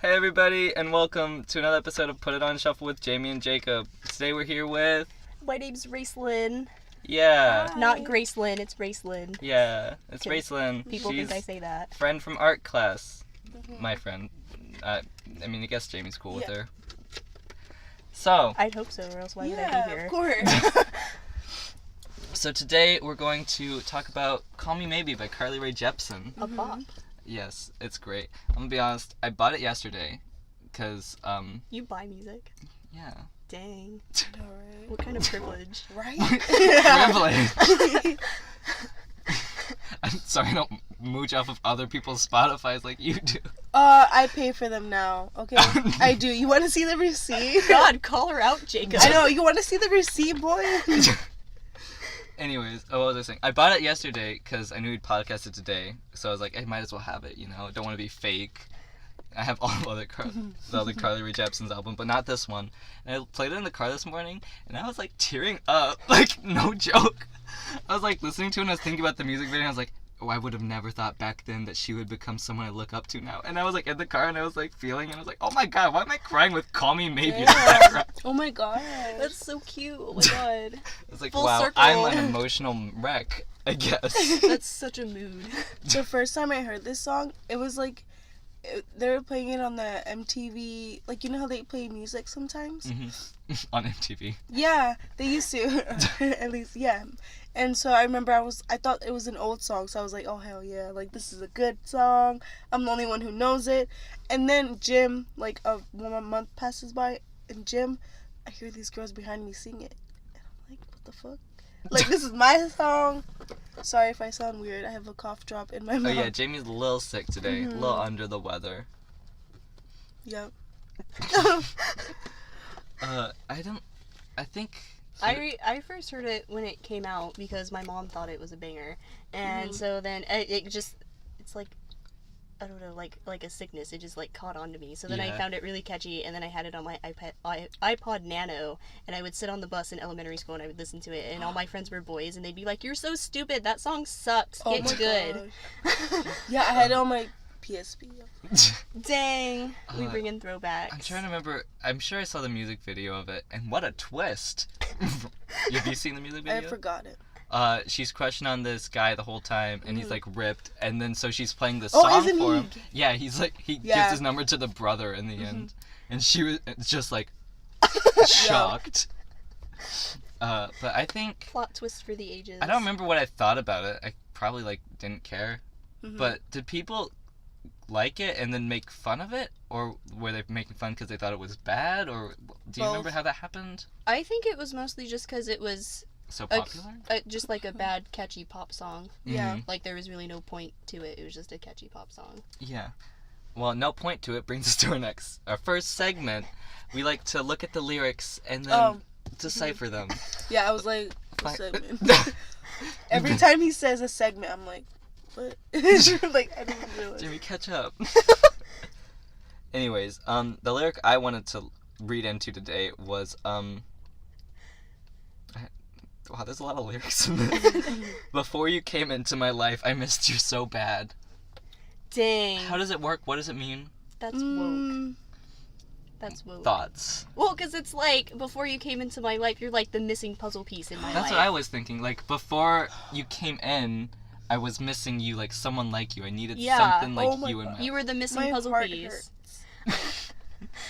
Hey everybody, and welcome to another episode of Put It On Shuffle with Jayme and Jakob. Today we're here with... My name's Raistlynn. Yeah. Hi. Not Gracelyn, it's Raistlynn. Yeah, it's Raistlynn. People She's think I say that. Friend from art class. My friend. I guess Jamie's cool with her. So... I'd hope so, or else why would I be here? Of course. So today we're going to talk about Call Me Maybe by Carley Rae Jepson. A pop. Yes, it's great. I'm gonna be honest, I bought it yesterday, because, You buy music? yeah. Dang. Alright. What kind of privilege? Right? Privilege. I'm sorry, I don't mooch off of other people's Spotify's like you do. I pay for them now, okay? I do. You want to see the receipt? God, call her out, Jacob. I know. You want to see the receipt, boy? Anyways, what was I saying? I bought it yesterday because I knew we'd podcast it today, so I was like, I might as well have it, Don't want to be fake. I have all the other Carley Rae Jepson's album, but not this one. And I played it in the car this morning, and I was like tearing up, like no joke. I was like listening to it and I was thinking about the music video and I was like, oh, I would have never thought back then that she would become someone I look up to now. And I was like in the car and I was like feeling and I was like, oh my god, why am I crying with Call Me Maybe in the background? Oh my god. That's so cute. Oh my god. It's like, Full wow, circle. I'm an emotional wreck, I guess. That's such a mood. The first time I heard this song, it was like they were playing it on the MTV, like you know how they play music sometimes? On MTV. Yeah, they used to. At least, yeah. And so I remember I thought it was an old song, so I was like, oh hell yeah, like this is a good song. I'm the only one who knows it. And then gym, like a month passes by, in gym, I hear these girls behind me sing it. And I'm like, what the fuck? Like, this is my song. Sorry if I sound weird. I have a cough drop in my mouth. Oh yeah, Jamie's a little sick today, a little under the weather. Yep. I first heard it when it came out because my mom thought it was a banger. And so then it's like, I don't know, like a sickness. It just like caught on to me. So then I found it really catchy, and then I had it on my iPod Nano, and I would sit on the bus in elementary school and I would listen to it, and all my friends were boys, and they'd be like, "You're so stupid. That song sucks. Get good." Yeah, I had it on my PSP. Dang, we bring in throwbacks. I'm trying to remember. I'm sure I saw the music video of it, and what a twist! Have you seen the music video? I forgot it. She's crushing on this guy the whole time, and he's like ripped, and then so she's playing the song for him. Yeah, he's like he gives his number to the brother in the end, and she was just like shocked. But I think Plot twist for the ages. I don't remember what I thought about it. I probably like didn't care, but did people like it and then make fun of it, or were they making fun because they thought it was bad, or do you remember how that happened? I think it was mostly just because it was so popular? Just like a bad, catchy pop song. Yeah. Like, there was really no point to it. It was just a catchy pop song. Yeah. Well, no point to it brings us to our first segment. We like to look at the lyrics and then decipher them. Yeah, I was like, a segment. Every time he says a segment, I'm like, what? Like, I didn't realize. Jimmy, catch up. Anyways, the lyric I wanted to read into today was, wow, there's a lot of lyrics in this. Before you came into my life, I missed you so bad. Dang. How does it work? What does it mean? That's woke. That's woke. Thoughts? Well, because it's like, before you came into my life, you're like the missing puzzle piece in my life. That's what I was thinking. Like, before you came in, I was missing you, like someone like you. I needed something like you in my life. You were the missing puzzle piece.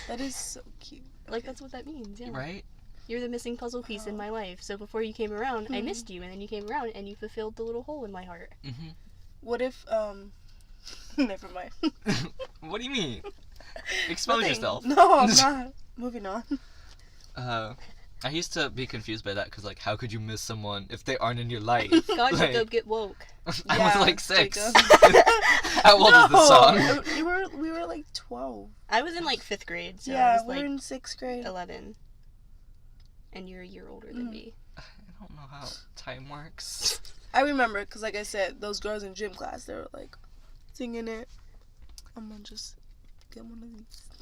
That is so cute. Like, that's what that means, yeah. Right? You're the missing puzzle piece in my life. So before you came around, I missed you, and then you came around, and you fulfilled the little hole in my heart. What if, never mind. What do you mean? Expose yourself. No, I'm not. Moving on. I used to be confused by that, because, like, how could you miss someone if they aren't in your life? God, like, Jacob, get woke. I was like 6. Jacob. How old is the song? We were like 12. I was in like 5th grade, so yeah, I was we like were in 6th grade. 11. And you're a year older than me. I don't know how time works. I remember, because like I said, those girls in gym class, they were like singing it. I'm gonna just get one of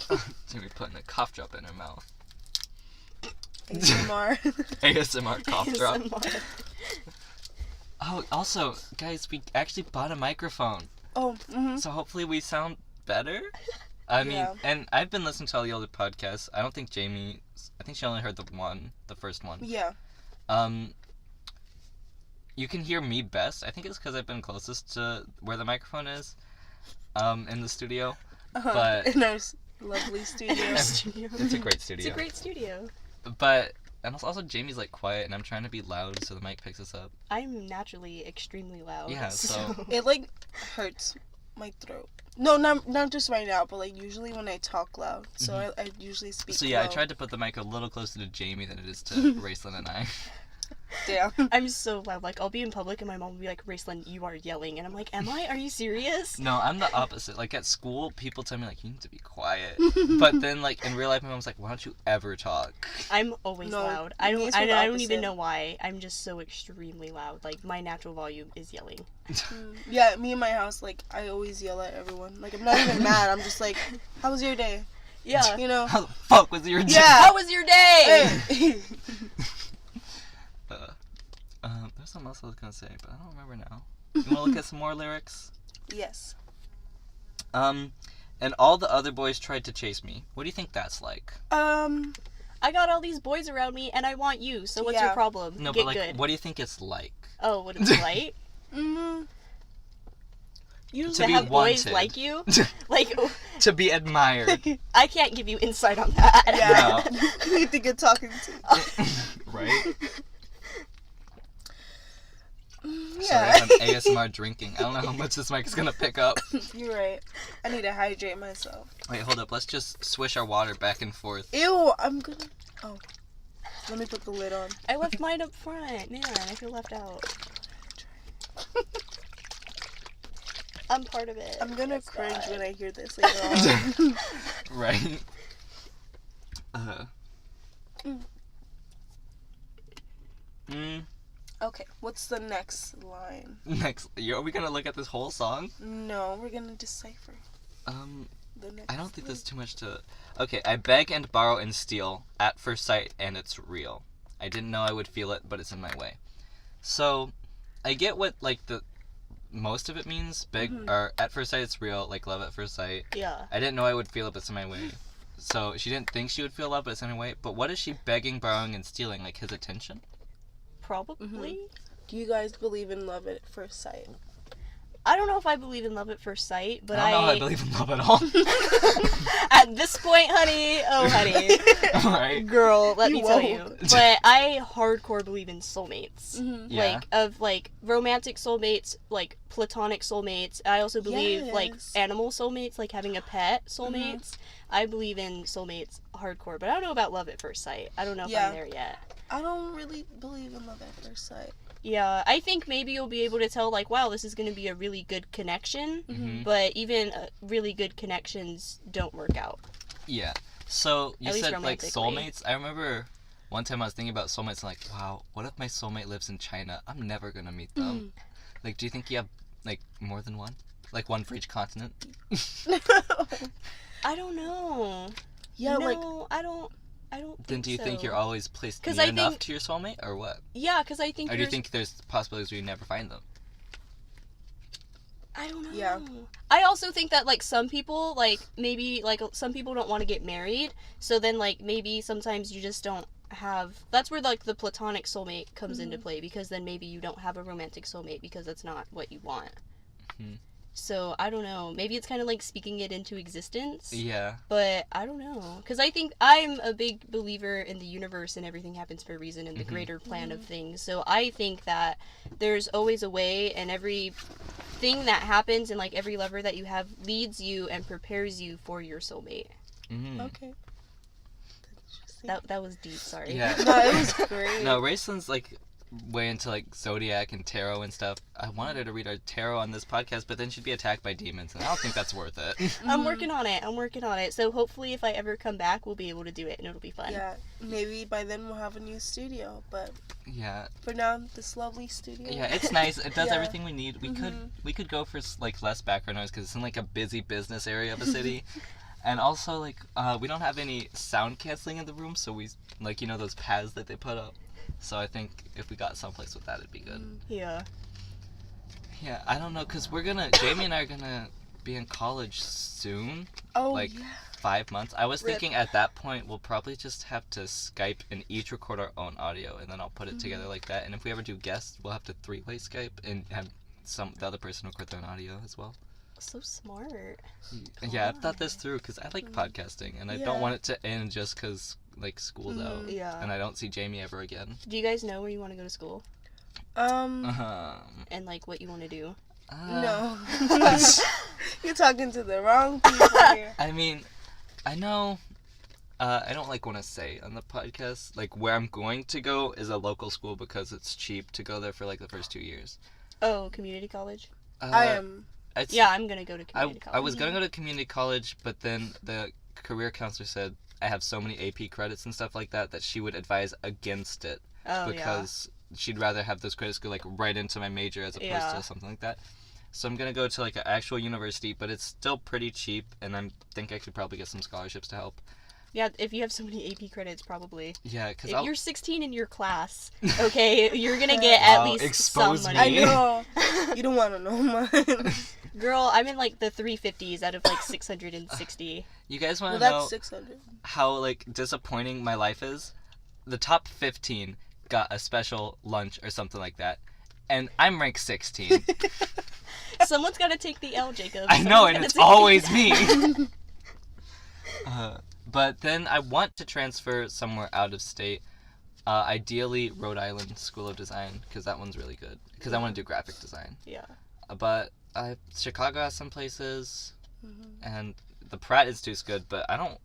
these. Jimmy putting a cough drop in her mouth. ASMR. ASMR cough drop. ASMR. Oh, also, guys, we actually bought a microphone. Oh, So hopefully we sound better. I mean, Yeah. and I've been listening to all the older podcasts. I don't think Jayme. I think she only heard the first one. Yeah. You can hear me best. I think it's because I've been closest to where the microphone is, in the studio. But in our lovely studio. It's a great studio. It's a great studio. But and also Jamie's like quiet, and I'm trying to be loud so the mic picks us up. I'm naturally extremely loud. Yeah, so- It like hurts my throat. No, not just right now, but like usually when I talk loud. So I usually speak. So yeah, I low. tried to put the mic a little closer to Jayme than it is to Raistlynn and I. Damn. I'm so loud. Like, I'll be in public and my mom will be like, Raistlynn, you are yelling. And I'm like, am I? Are you serious? No, I'm the opposite. Like, at school, people tell me, like, you need to be quiet. But then, like, in real life, my mom's like, why don't you ever talk? I'm always No, loud. I me, it's the don't even opposite. know why. I'm just so extremely loud. Like, my natural volume is yelling. Yeah, me in my house, like I always yell at everyone. Like I'm not even mad. I'm just like, how was your day? Yeah. You know? How the fuck was your day? Yeah. How was your day? Hey. There's something else I was gonna say, but I don't remember now. You wanna look at some more lyrics? Yes. And all the other boys tried to chase me. What do you think that's like? I got all these boys around me and I want you, so what's Yeah. your problem? No, Get but like, good. what do you think it's like? Oh, what it's like? Usually To To be have boys wanted. like you? Like, To be admired. I can't give you insight on that. Yeah. You need to get talking to. Right? Yeah. Sorry, I'm ASMR drinking. I don't know how much this mic's gonna pick up. You're right. I need to hydrate myself. Wait, hold up. Let's just swish our water back and forth. Ew, I'm gonna. Oh. Let me put the lid on. I left mine up front. Man, I feel left out. I'm part of it. I'm gonna That's cringe that. when I hear this later on. Right? Okay, what's the next line? Next, are we gonna look at this whole song? No, we're gonna decipher the next. I don't think there's too much to. Okay, I beg and borrow and steal at first sight, and it's real. I didn't know I would feel it, but it's in my way. So, I get what like the most of it means. Beg or at first sight, it's real. Like love at first sight. Yeah. I didn't know I would feel it, but it's in my way. So she didn't think she would feel love, but it's in her way. But what is she begging, borrowing, and stealing? Like his attention? Probably. Do you guys believe in love at first sight? I don't know if I believe in love at first sight, but I don't know if I believe in love at all. At this point, honey, Right? girl, let You me tell won't. you. But I hardcore believe in soulmates. Yeah. Like romantic soulmates, like platonic soulmates. I also believe like Yes. animal soulmates, like having a pet soulmates. I believe in soulmates hardcore, but I don't know about love at first sight. I don't know if Yeah. I'm there yet. I don't really believe in love at first sight. Yeah, I think maybe you'll be able to tell, like, wow, this is going to be a really good connection, but even really good connections don't work out. Yeah. So you At least said like romantically. soulmates. I remember one time I was thinking about soulmates and like, wow, what if my soulmate lives in China? I'm never gonna meet them. Like, do you think you have like more than one? Like one for each continent? I don't know. Yeah, no, like I don't think Then do you think so. you're always placed 'Cause near I enough think- to your soulmate, or what? Yeah, because I think Or do you think there's possibilities where you never find them? I don't know. Yeah. I also think that, like, some people, like, maybe, like, some people don't want to get married, so then, like, maybe sometimes you just don't have... That's where, like, the platonic soulmate comes into play, because then maybe you don't have a romantic soulmate because that's not what you want. Mhm. So, I don't know. Maybe it's kind of like speaking it into existence. Yeah. But I don't know. Because I think I'm a big believer in the universe and everything happens for a reason and the greater plan of things. So I think that there's always a way, and every thing that happens and like every lover that you have leads you and prepares you for your soulmate. Mm-hmm. okay. That was deep, sorry. Yeah. No, it was great. No, Raistlynn's like way into like zodiac and tarot and stuff. I wanted her to read our tarot on this podcast, but then she'd be attacked by demons, and I don't think that's worth it. I'm working on it. So hopefully if I ever come back, we'll be able to do it and it'll be fun. Yeah, maybe by then we'll have a new studio, but Yeah. for now, this lovely studio. Yeah, it's nice. It does Yeah. everything we need. We could go for like less background noise because it's in like a busy business area of a city, and also like we don't have any sound canceling in the room, so we like those pads that they put up. So I think if we got someplace with that, it'd be good. Yeah. Yeah, I don't know, cause Jayme and I are gonna be in college soon. Oh, Like, yeah. 5 months. I was Rip. thinking at that point we'll probably just have to Skype and each record our own audio, and then I'll put it together like that. And if we ever do guests, we'll have to 3-way Skype and have the other person record their own audio as well. So smart. Yeah, I've thought this through because I like podcasting, and I don't Yeah. want it to end just because like school's out, Yeah. and I don't see Jayme ever again. Do you guys know where you want to go to school and like what you want to do? No. You're talking to the wrong people here. I mean, I know. I don't want to say on the podcast like where I'm going to go is a local school because it's cheap to go there for like the first 2 years. Oh, community college? I am. Yeah, I'm gonna go to community college. I was gonna go to community college, but then the career counselor said I have so many AP credits and stuff like that she would advise against it because she'd rather have those credits go like right into my major as opposed to something like that. So I'm gonna go to like an actual university, but it's still pretty cheap, and I think I could probably get some scholarships to help. Yeah, if you have so many AP credits, probably. Yeah, because if you're 16 in your class, okay, you're gonna get at least some expose money. me. I know. You don't want to know mine. Girl, I'm in like the 350s out of like 660. You guys want Well, to know that's 600. how like disappointing my life is? The top 15 got a special lunch or something like that, and I'm ranked 16. Someone's gotta take the L, Jacob. I know, Someone's and it's gotta take always the me. But then I want to transfer somewhere out of state. Ideally, Rhode Island School of Design, because that one's really good. Because I want to do graphic design. Yeah. But Chicago has some places, and the Pratt Institute's good. But I don't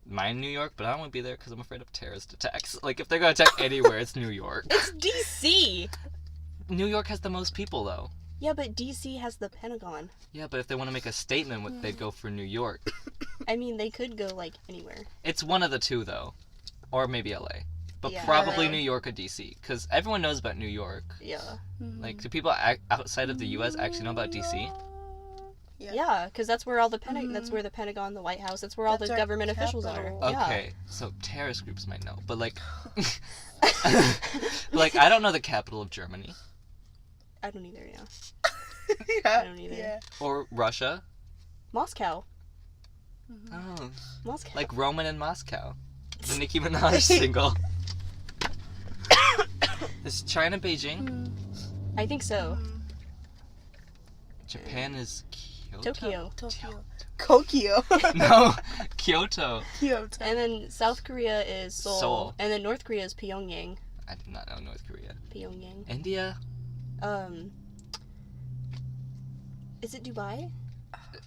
mind New York, but I don't want to be there because I'm afraid of terrorist attacks. Like if they're gonna attack anywhere, it's New York. It's DC! New York has the most people though. Yeah, but DC has the Pentagon. Yeah, but if they want to make a statement, they'd go for New York. I mean, they could go like anywhere. It's one of the two though, or maybe LA, but Yeah, probably LA. New York or DC, because everyone knows about New York. Yeah. Like, do people outside of the U.S. actually know about DC? Yeah, because that's where all the that's where the Pentagon, the White House, that's where all That's the our government officials are. capital. Yeah. Okay, so terrorist groups might know, but like, like I don't know the capital of Germany I don't either, yeah. Yeah. I don't either. Yeah. or Russia. Moscow. Oh, Moscow. like Roman in Moscow, the Nicki Minaj single. Is China Beijing? I think so. Japan is Kyoto. Tokyo. Tokyo. No, Kyoto. Kyoto. And then South Korea is Seoul. Seoul. And then North Korea is Pyongyang. I did not know North Korea. Pyongyang. India. Is it Dubai?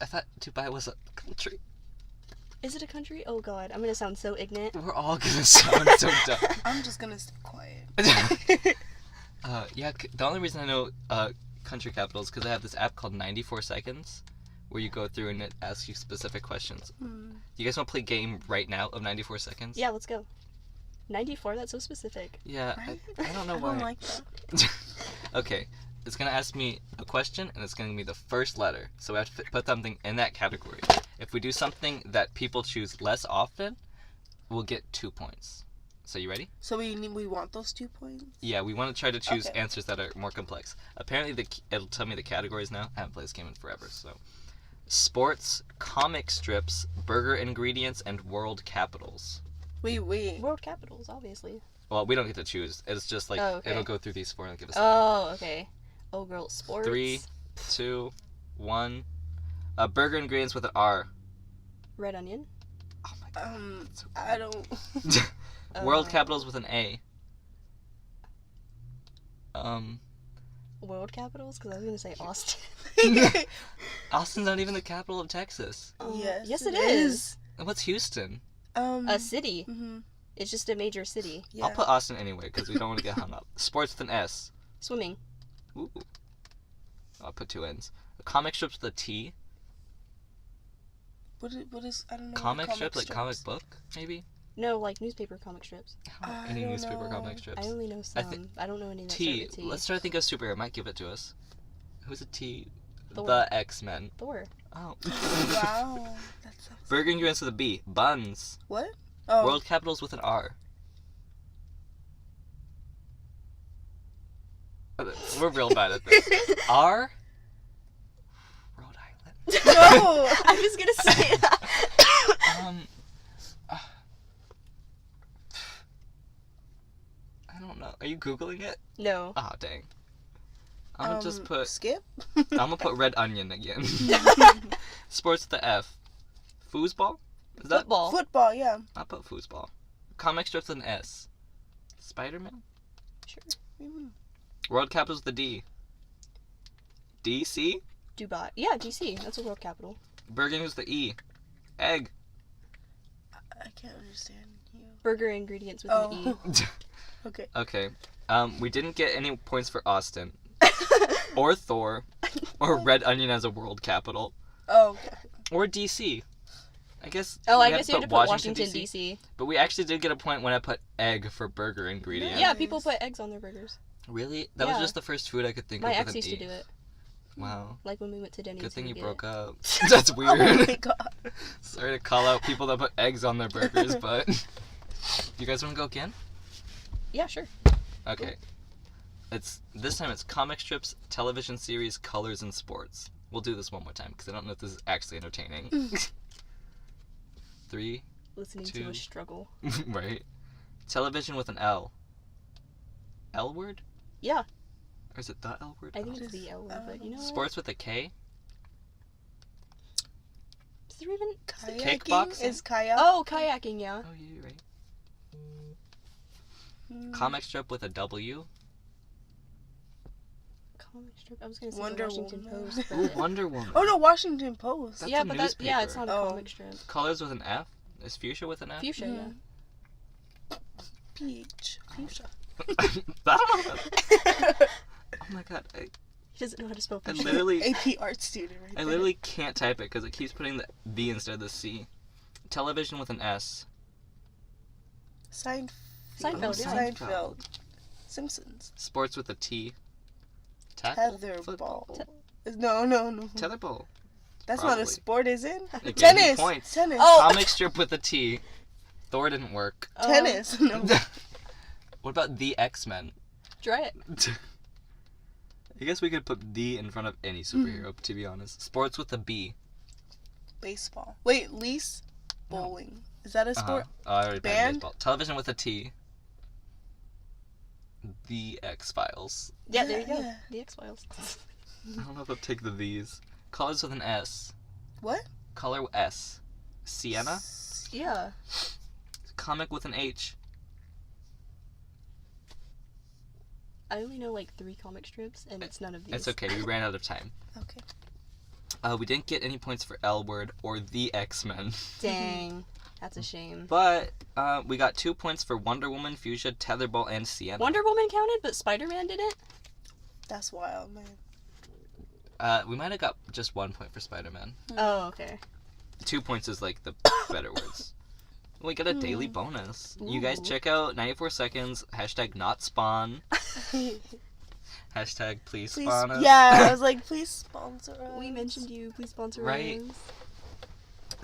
I thought Dubai was a country. Is it a country? Oh god, I'm gonna sound so ignorant. We're all gonna sound so dumb. I'm just gonna stay quiet. Yeah, the only reason I know country capitals because I have this app called 94 Seconds, where you go through and it asks you specific questions. You guys want to play a game right now of 94 Seconds? Yeah, let's go. 94, that's so specific. Yeah, Right? I don't know I why. don't like that. Okay, it's gonna ask me a question and it's gonna give me the first letter. So we have to put something in that category. If we do something that people choose less often, we'll get 2 points. So you ready? So we want those 2 points? Yeah, we want to try to choose Okay. answers that are more complex. Apparently, it'll tell me the categories now. I haven't played this game in forever, so. Sports, comic strips, burger ingredients, and world capitals. Wait. World capitals, obviously. Well, we don't get to choose. It's just like, Oh, okay. it'll go through these four and give us Oh, okay. Oh, girl, sports. 3, 2, 1. Burger ingredients with an R. Red onion. Oh my god. I don't. World capitals with an A. World capitals? Because I was gonna say Austin. Austin's not even the capital of Texas. Yes, it is. And what's Houston? A city. Mm-hmm. It's just a major city. Yeah. I'll put Austin anyway because we don't want to get hung up. Sports with an S. Swimming. Ooh. I'll put 2 N's. Comic strips with a T. What is I don't know. Comic what strip, like comic strips. book, maybe? No, like newspaper comic strips. I Any don't newspaper know. comic strips. I only know I some. thi- I don't know any that T. start with T. Let's try to think of superhero. Might give it to us. Who's a T? Thor. The X-Men. Thor. Oh. Wow. That sounds. Burger ingredients with a B. Buns. What? Oh. World capitals with an R. We're real bad at this. R? No. I was gonna say that. I don't know. Are you Googling it? No. Oh, dang. I'm gonna just put... Skip? I'm gonna put red onion again. Sports with the F. Foosball? Is that... Football. Football, yeah. I'll put foosball. Comic strips with an S. Spider-Man? Sure. World capitals with a D. DC? Dubai. Yeah, DC. That's a world capital. Burger with the E. Egg. I can't understand you. Burger ingredients with an E. Okay. Okay. We didn't get any points for Austin. Or Thor. Or red onion as a world capital. Oh. Or DC. I guess. Oh, we I guess you had to put Washington, D.C. But we actually did get a point when I put egg for burger ingredient. Yeah, people put eggs on their burgers. Really? That was Yeah. just the first food I could think My of. ex with used an to E. do it. Wow. Like when we went to Denny's. Good thing we you did broke it. up. That's weird. Oh my god. Sorry to call out people that put eggs on their burgers, but. You guys want to go again? Yeah, sure. Okay. This time it's comic strips, television series, colors, and sports. We'll do this one more time because I don't know if this is actually entertaining. 3, Listening 2. to a struggle. Right. Television with an L. L word? Yeah. Or is it the L word? I think it's the L word, but you know what? Sports with a K. Is there even... Cake Kayaking boxing? is kayak. Oh, kayaking, yeah. Oh, you're right. Comic strip with a W. Comic strip. I was gonna say Wonder the Washington Woman. Post. Ooh, But... Wonder Woman. Oh no, Washington Post. That's yeah, a but that it's newspaper. not a Oh. comic strip. Colors with an F. Is fuchsia with an F? Fuchsia, yeah. Peach. Fuchsia. Oh my god. He doesn't know how to spell I fuchsia. literally... AP art student right I there. literally can't type it because it keeps putting the V instead of the C. Television with an S. Seinfeld, yeah. Seinfeld. Simpsons. Sports with a T. Tackle? Tetherball. Football? No. Tetherball. That's not Probably. a sport, is it? It gave me Tennis. points. Tennis. Oh. Comic strip with a T. Thor didn't work. Tennis. No. What about the X-Men? Try it. I guess we could put the in front of any superhero, to be honest. Sports with a B. Baseball. Wait, lease? Bowling. Is that a sport? Oh, I already played Band? baseball. Television with a T. The X-Files. Yeah, there you go. Yeah. The X-Files. I don't know if I'll take the V's. Colors with an S. What? Color S. Sienna. Yeah. Comic with an H. I only know like 3 comic strips, and it's none of these. It's okay, we ran out of time. Okay. We didn't get any points for L word or the X-Men. Dang. That's a shame. But we got 2 points for Wonder Woman, Fuchsia, Tetherball, and Sienna. Wonder Woman counted, but Spider-Man didn't? That's wild, man. We might have got just 1 point for Spider-Man. Oh, okay. 2 points is like the better words. We got a daily bonus. You guys Ooh. check out 94 Seconds, hashtag not spawn, hashtag please Please, spawn us. yeah, I was like, please sponsor us. We mentioned you. Please sponsor Right.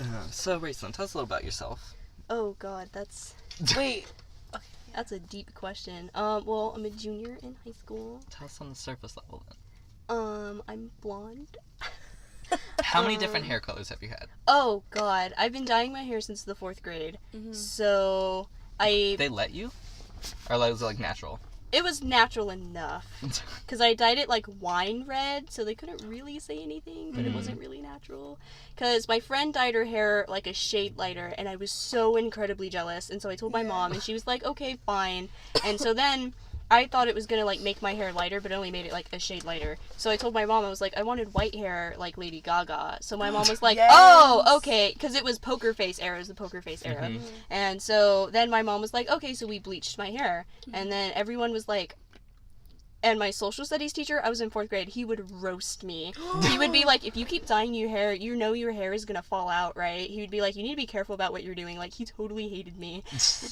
us. So, Raistlynn, tell us a little about yourself. Oh, God. That's Wait. a deep question. Well, I'm a junior in high school. Tell us on the surface level then. I'm blonde. How many different hair colors have you had? Oh, God. I've been dyeing my hair since the 4th grade. So, They let you? Or was it like natural? it was natural enough. Because I dyed it like wine red, so they couldn't really say anything, but it wasn't really natural. Because my friend dyed her hair like a shade lighter, and I was so incredibly jealous. And so I told my mom, and she was like, okay, fine. And so then I thought it was going to like make my hair lighter, but it only made it like a shade lighter. So I told my mom, I was like, I wanted white hair like Lady Gaga. So my mom was like, Yes. oh, okay. Because it was poker face era, it was the poker face era. Mhm. And so then my mom was like, okay, so we bleached my hair. And then everyone was like, and my social studies teacher, I was in 4th grade, he would roast me. He would be like, if you keep dyeing your hair, you know your hair is gonna fall out, right? He would be like, you need to be careful about what you're doing. Like, he totally hated me.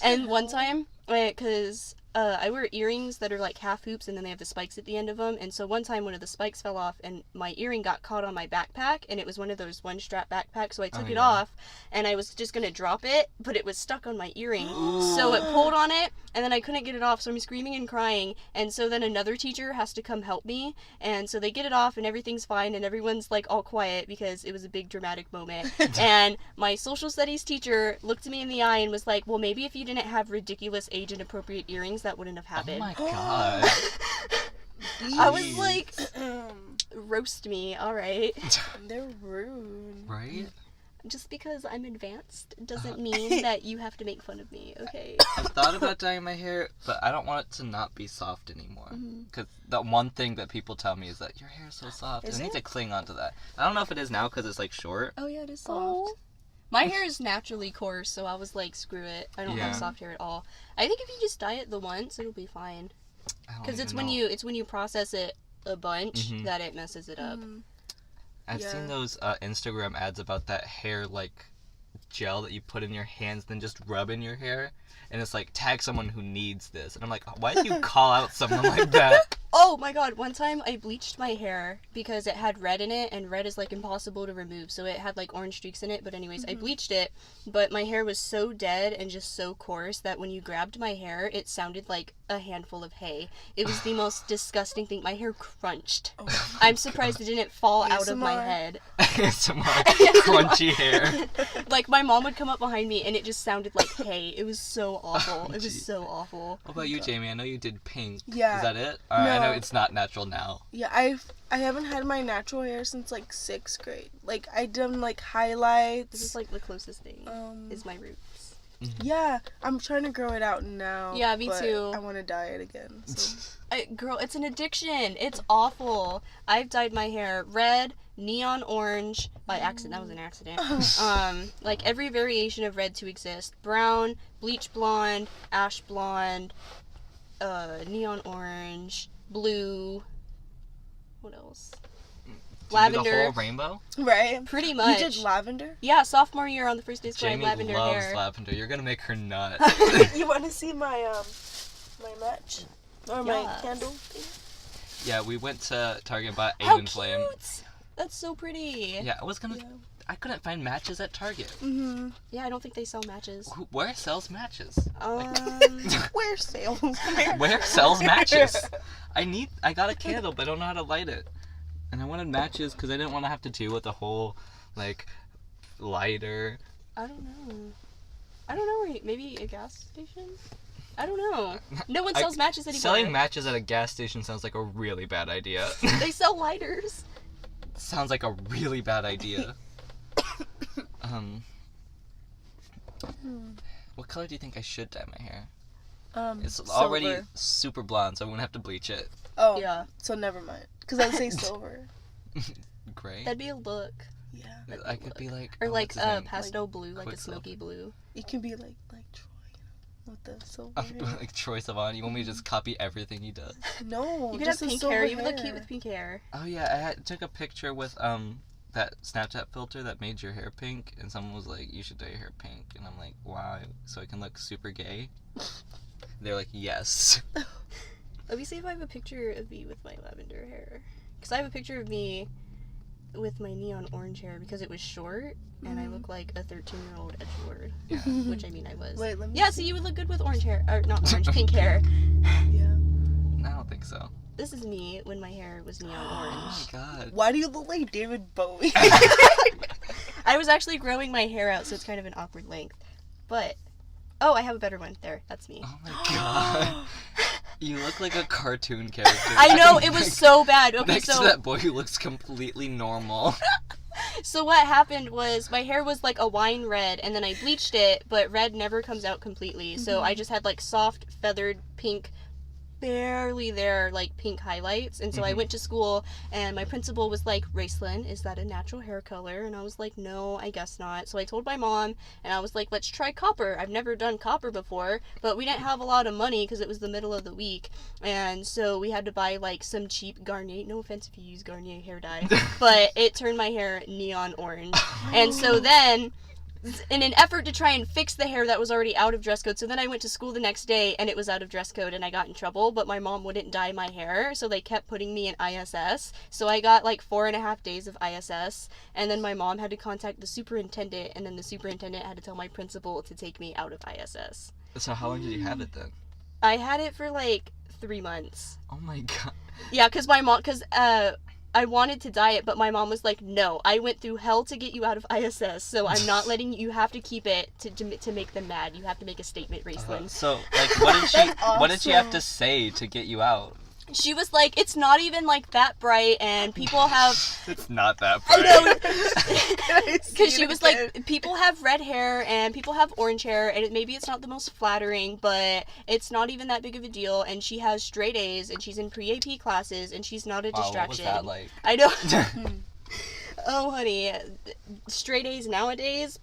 And one time, because I wear earrings that are like half hoops and then they have the spikes at the end of them. And so one time one of the spikes fell off and my earring got caught on my backpack, and it was one of those one strap backpacks. So I took it off and I was just going to drop it, but it was stuck on my earring. So it pulled on it and then I couldn't get it off. So I'm screaming and crying. And so then another teacher has to come help me. And so they get it off and everything's fine and everyone's like all quiet because it was a big dramatic moment. And my social studies teacher looked me in the eye and was like, well, maybe if you didn't have ridiculous age inappropriate earrings, that wouldn't have happened. Oh my god. I was like, roast me, alright. They're rude. Right? Just because I'm advanced doesn't mean that you have to make fun of me, okay? I've thought about dyeing my hair, but I don't want it to not be soft anymore. Because the one thing that people tell me is that your hair is so soft. Is I need it? to cling on to that. I don't know if it is now because it's like short. Oh yeah, it is Oh. soft. My hair is naturally coarse, so I was like, screw it. I don't Yeah. have soft hair at all. I think if you just dye it the once, it'll be fine. Because it's when you process it a bunch that it messes it up. I've seen those Instagram ads about that hair like gel that you put in your hands, then just rub in your hair, and it's like tag someone who needs this. And I'm like, why do you call out someone like that? Oh my god, one time I bleached my hair because it had red in it, and red is like impossible to remove, so it had like orange streaks in it. But anyways, I bleached it, but my hair was so dead and just so coarse that when you grabbed my hair, it sounded like a handful of hay. It was the most disgusting thing. My hair crunched. I'm surprised it didn't fall out of my ASMR. head. Some crunchy hair. Like my mom would come up behind me and it just sounded like hay. It was so awful. It gee. was so awful. What about you, Jayme? I know you did pink. Yeah. Is that it? I know No. it's not natural now. Yeah, I haven't had my natural hair since like 6th grade. Like I done like highlights. This is like the closest thing. Is my roots. Yeah, I'm trying to grow it out now. Yeah, me but too. I want to dye it again. So. Girl, it's an addiction. It's awful. I've dyed my hair red, neon orange by accident. That was an accident. Like every variation of red to exist: brown, bleach blonde, ash blonde, neon orange, blue. What else? Do you do the Lavender. whole rainbow? Right? Pretty much. You did lavender? Yeah, sophomore year on the first day of school, I had Jayme lavender loves hair. lavender. You're gonna make her nut. You want to see my my match or my Yes. candle? Yeah, we went to Target and bought How Aiden Flame. cute! That's so pretty. Yeah, I couldn't find matches at Target. Mm-hmm. Yeah, I don't think they sell matches. Where sells matches? Where sales? Where sells matches? I got a candle, but I don't know how to light it. And I wanted matches because I didn't want to have to deal with the whole, like, lighter. I don't know where maybe a gas station? I don't know. No one sells matches anymore. Selling matches at a gas station sounds like a really bad idea. They sell lighters. Sounds like a really bad idea. What color do you think I should dye my hair? It's already silver. super blonde, so I'm gonna have to bleach it. Oh, Yeah. so never mind. Because I'd say silver. Gray? That'd be a look. Yeah. I could be like... Or oh, like what's his name? pastel blue, like a Quicksilver. smoky blue. It can be like Troy, with the silver hair. Like Troy Sivan. You want me to just copy everything he does? No, You could just have a pink silver hair. You would look cute with pink hair. Oh yeah, took a picture with that Snapchat filter that made your hair pink, and someone was like, "You should dye your hair pink," and I'm like, "Wow, so I can look super gay." They're like, "Yes." Let me see if I have a picture of me with my lavender hair. Because I have a picture of me with my neon orange hair because it was short, and I look like a 13-year-old edgelord. Yeah. Which I mean I was. Wait, let me Yeah, so you would look good with orange hair. Or not orange, pink hair. Yeah. I don't think so. This is me when my hair was neon Oh my orange. god. Why do you look like David Bowie? I was actually growing my hair out, so it's kind of an awkward length. But, oh, I have a better one. There, that's me. Oh my god. You look like a cartoon character. I know, it was so bad. Okay, Next so to that boy who looks completely normal. so what happened was my hair was like a wine red, and then I bleached it, but red never comes out completely. So I just had like soft, feathered pink, barely there, like pink highlights. And so I went to school, and my principal was like, "Raistlynn, is that a natural hair color?" And I was like, "No, I guess not." So I told my mom, and I was like, "Let's try copper. I've never done copper before," but we didn't have a lot of money because it was the middle of the week, and so we had to buy like some cheap Garnier. No offense if you use Garnier hair dye, but it turned my hair neon orange. And so then in an effort to try and fix the hair that was already out of dress code. So then I went to school the next day and it was out of dress code and I got in trouble, but my mom wouldn't dye my hair, so they kept putting me in ISS. So I got like 4.5 days of ISS, and then my mom had to contact the superintendent, and then the superintendent had to tell my principal to take me out of ISS. So how long did you have it then? I had it for like 3 months. Oh my god. Yeah, because I wanted to dye it, but my mom was like, no, I went through hell to get you out of ISS, so I'm not letting you. You have to keep it to make them mad. You have to make a statement, Raistlynn. So, like, what did she have to say to get you out? She was like, it's not even like that bright, and people have... It's not that bright. I know. Because she was like, people have red hair and people have orange hair, and maybe it's not the most flattering, but it's not even that big of a deal, and she has straight A's, and she's in pre-AP classes, and she's not a distraction. What was that like? I know. Oh, honey, straight A's nowadays,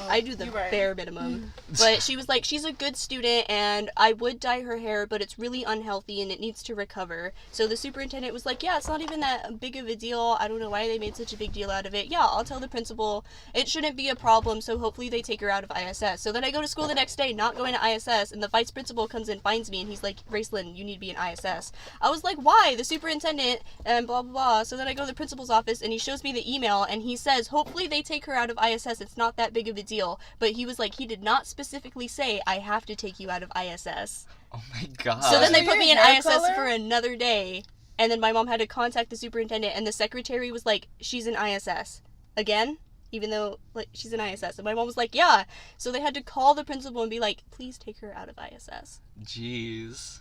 I do the bare minimum. But she was like, she's a good student, and I would dye her hair, but it's really unhealthy, and it needs to recover. So the superintendent was like, yeah, it's not even that big of a deal. I don't know why they made such a big deal out of it. Yeah, I'll tell the principal. It shouldn't be a problem, so hopefully they take her out of ISS. So then I go to school the next day, not going to ISS, and the vice principal comes in, finds me, and he's like, Raistlynn, you need to be in ISS. I was like, why? The superintendent, and blah, blah, blah. So then I go to the principal's office, and he shows me the email, and he says, hopefully they take her out of ISS. It's not that big of a deal. But he was like, he did not specifically say, I have to take you out of ISS. Oh my god. So then they put me in ISS for another day, and then my mom had to contact the superintendent, and the secretary was like, she's in ISS. Again? Even though, like, she's in ISS. And my mom was like, yeah. So they had to call the principal and be like, please take her out of ISS. Jeez.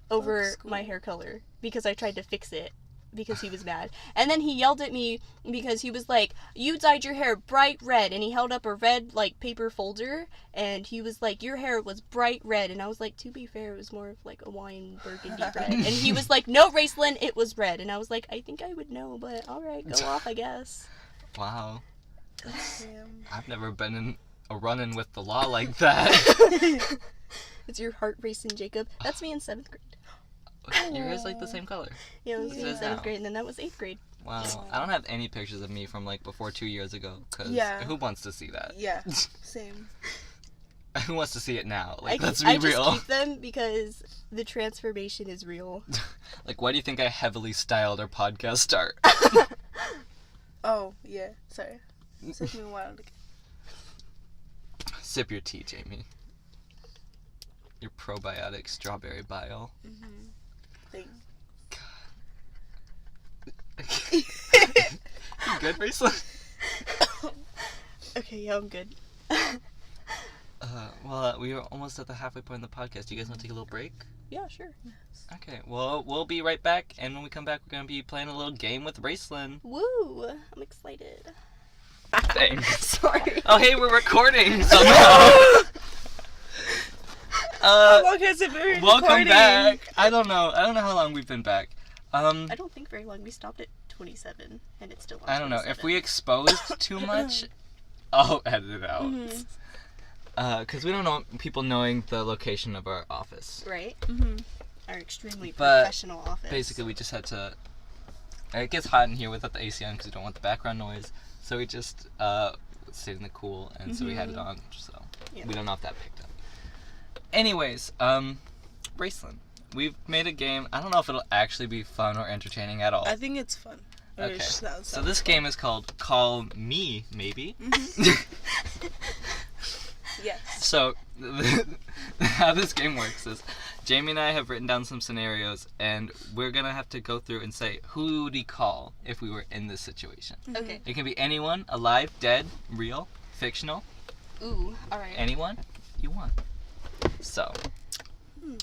Over my hair color. Because I tried to fix it. Because he was mad. And then he yelled at me because he was like, you dyed your hair bright red, and he held up a red like paper folder, and he was like, your hair was bright red, and I was like, to be fair, it was more of like a wine burgundy red. And he was like, no, Raistlynn, it was red. And I was like, I think I would know, but alright, go off, I guess. Wow. Damn. I've never been in a run-in with the law like that. It's your heart racing, Jacob. That's me in 7th grade. Your hair's like the same color. Yeah, it was me in It is 7th now. grade, and then that was 8th grade. Wow. I don't have any pictures of me from like before 2 years ago, because who wants to see that? Yeah, same. Who wants to see it now? Like, let's be I real. just keep them because the transformation is real. Like, why do you think I heavily styled our podcast start? Oh, yeah, sorry. It took me a while to get... Sip your tea, Jayme. Your probiotic strawberry bile. Thanks. You good, Raistlynn? Okay, yeah, I'm good. We are almost at the halfway point of the podcast. Do you guys want to take a little break? Yeah, sure. Okay, well, we'll be right back, and when we come back, we're going to be playing a little game with Raistlynn. Woo! I'm excited. Thanks. Sorry. Oh, hey, we're recording somehow. How long has it been Welcome recording? back. I don't know how long we've been back. I don't think very long. We stopped at 27, and it's still on I don't know. 27. If we exposed too much, I'll edit it out. Because we don't want people knowing the location of our office. Right? Our extremely But professional office. Basically, we just had to... It gets hot in here without the AC on because we don't want the background noise. So we just stayed in the cool, and so we had it on. So we don't know if that picked up. Anyways, Raistlynn, we've made a game. I don't know if it'll actually be fun or entertaining at all. I think it's fun. Okay. So this game is called Call Me, Maybe. Yes. So, how this game works is, Jayme and I have written down some scenarios, and we're gonna have to go through and say, who would we call if we were in this situation? Okay. It can be anyone, alive, dead, real, fictional, Ooh, alright. anyone you want. So,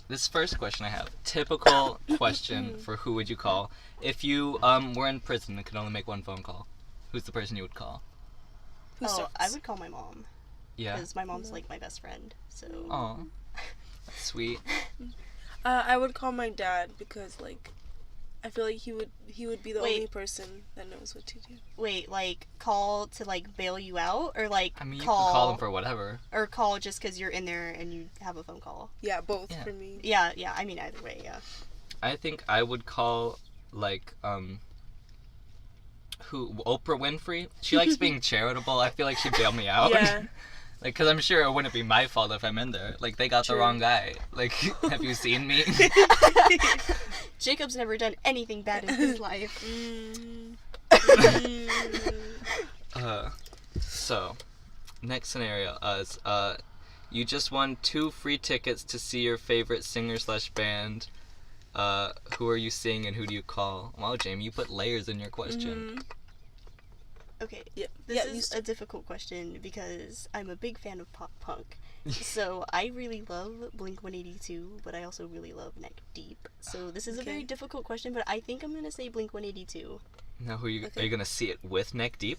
this first question I have, typical question for who would you call. If you were in prison and could only make one phone call, who's the person you would call? Who starts? I would call my mom. Yeah. Because my mom's like my best friend, so... Aw. That's sweet. I would call my dad because, like, I feel like he would be the Wait. only person that knows what to do. Wait, like, call to, like, bail you out? Or, like, I mean, you call... can call them for whatever. Or call just because you're in there and you have a phone call? Yeah, both Yeah. for me. Yeah, I mean, either way, yeah. I think I would call, like, who Oprah Winfrey. She likes being charitable. I feel like she'd bail me out. Yeah. Like, because I'm sure it wouldn't be my fault if I'm in there. Like, they got True. the wrong guy. Like, have you seen me? Jacob's never done anything bad in his life. So, next scenario is, you just won 2 free tickets to see your favorite singer/band. Who are you seeing and who do you call? Wow, Jayme, you put layers in your question. Okay, Yeah. this is a difficult question because I'm a big fan of pop punk. So I really love Blink-182, but I also really love Neck Deep. So this is a very difficult question, but I think I'm going to say Blink-182. Now, are you gonna see it with Neck Deep?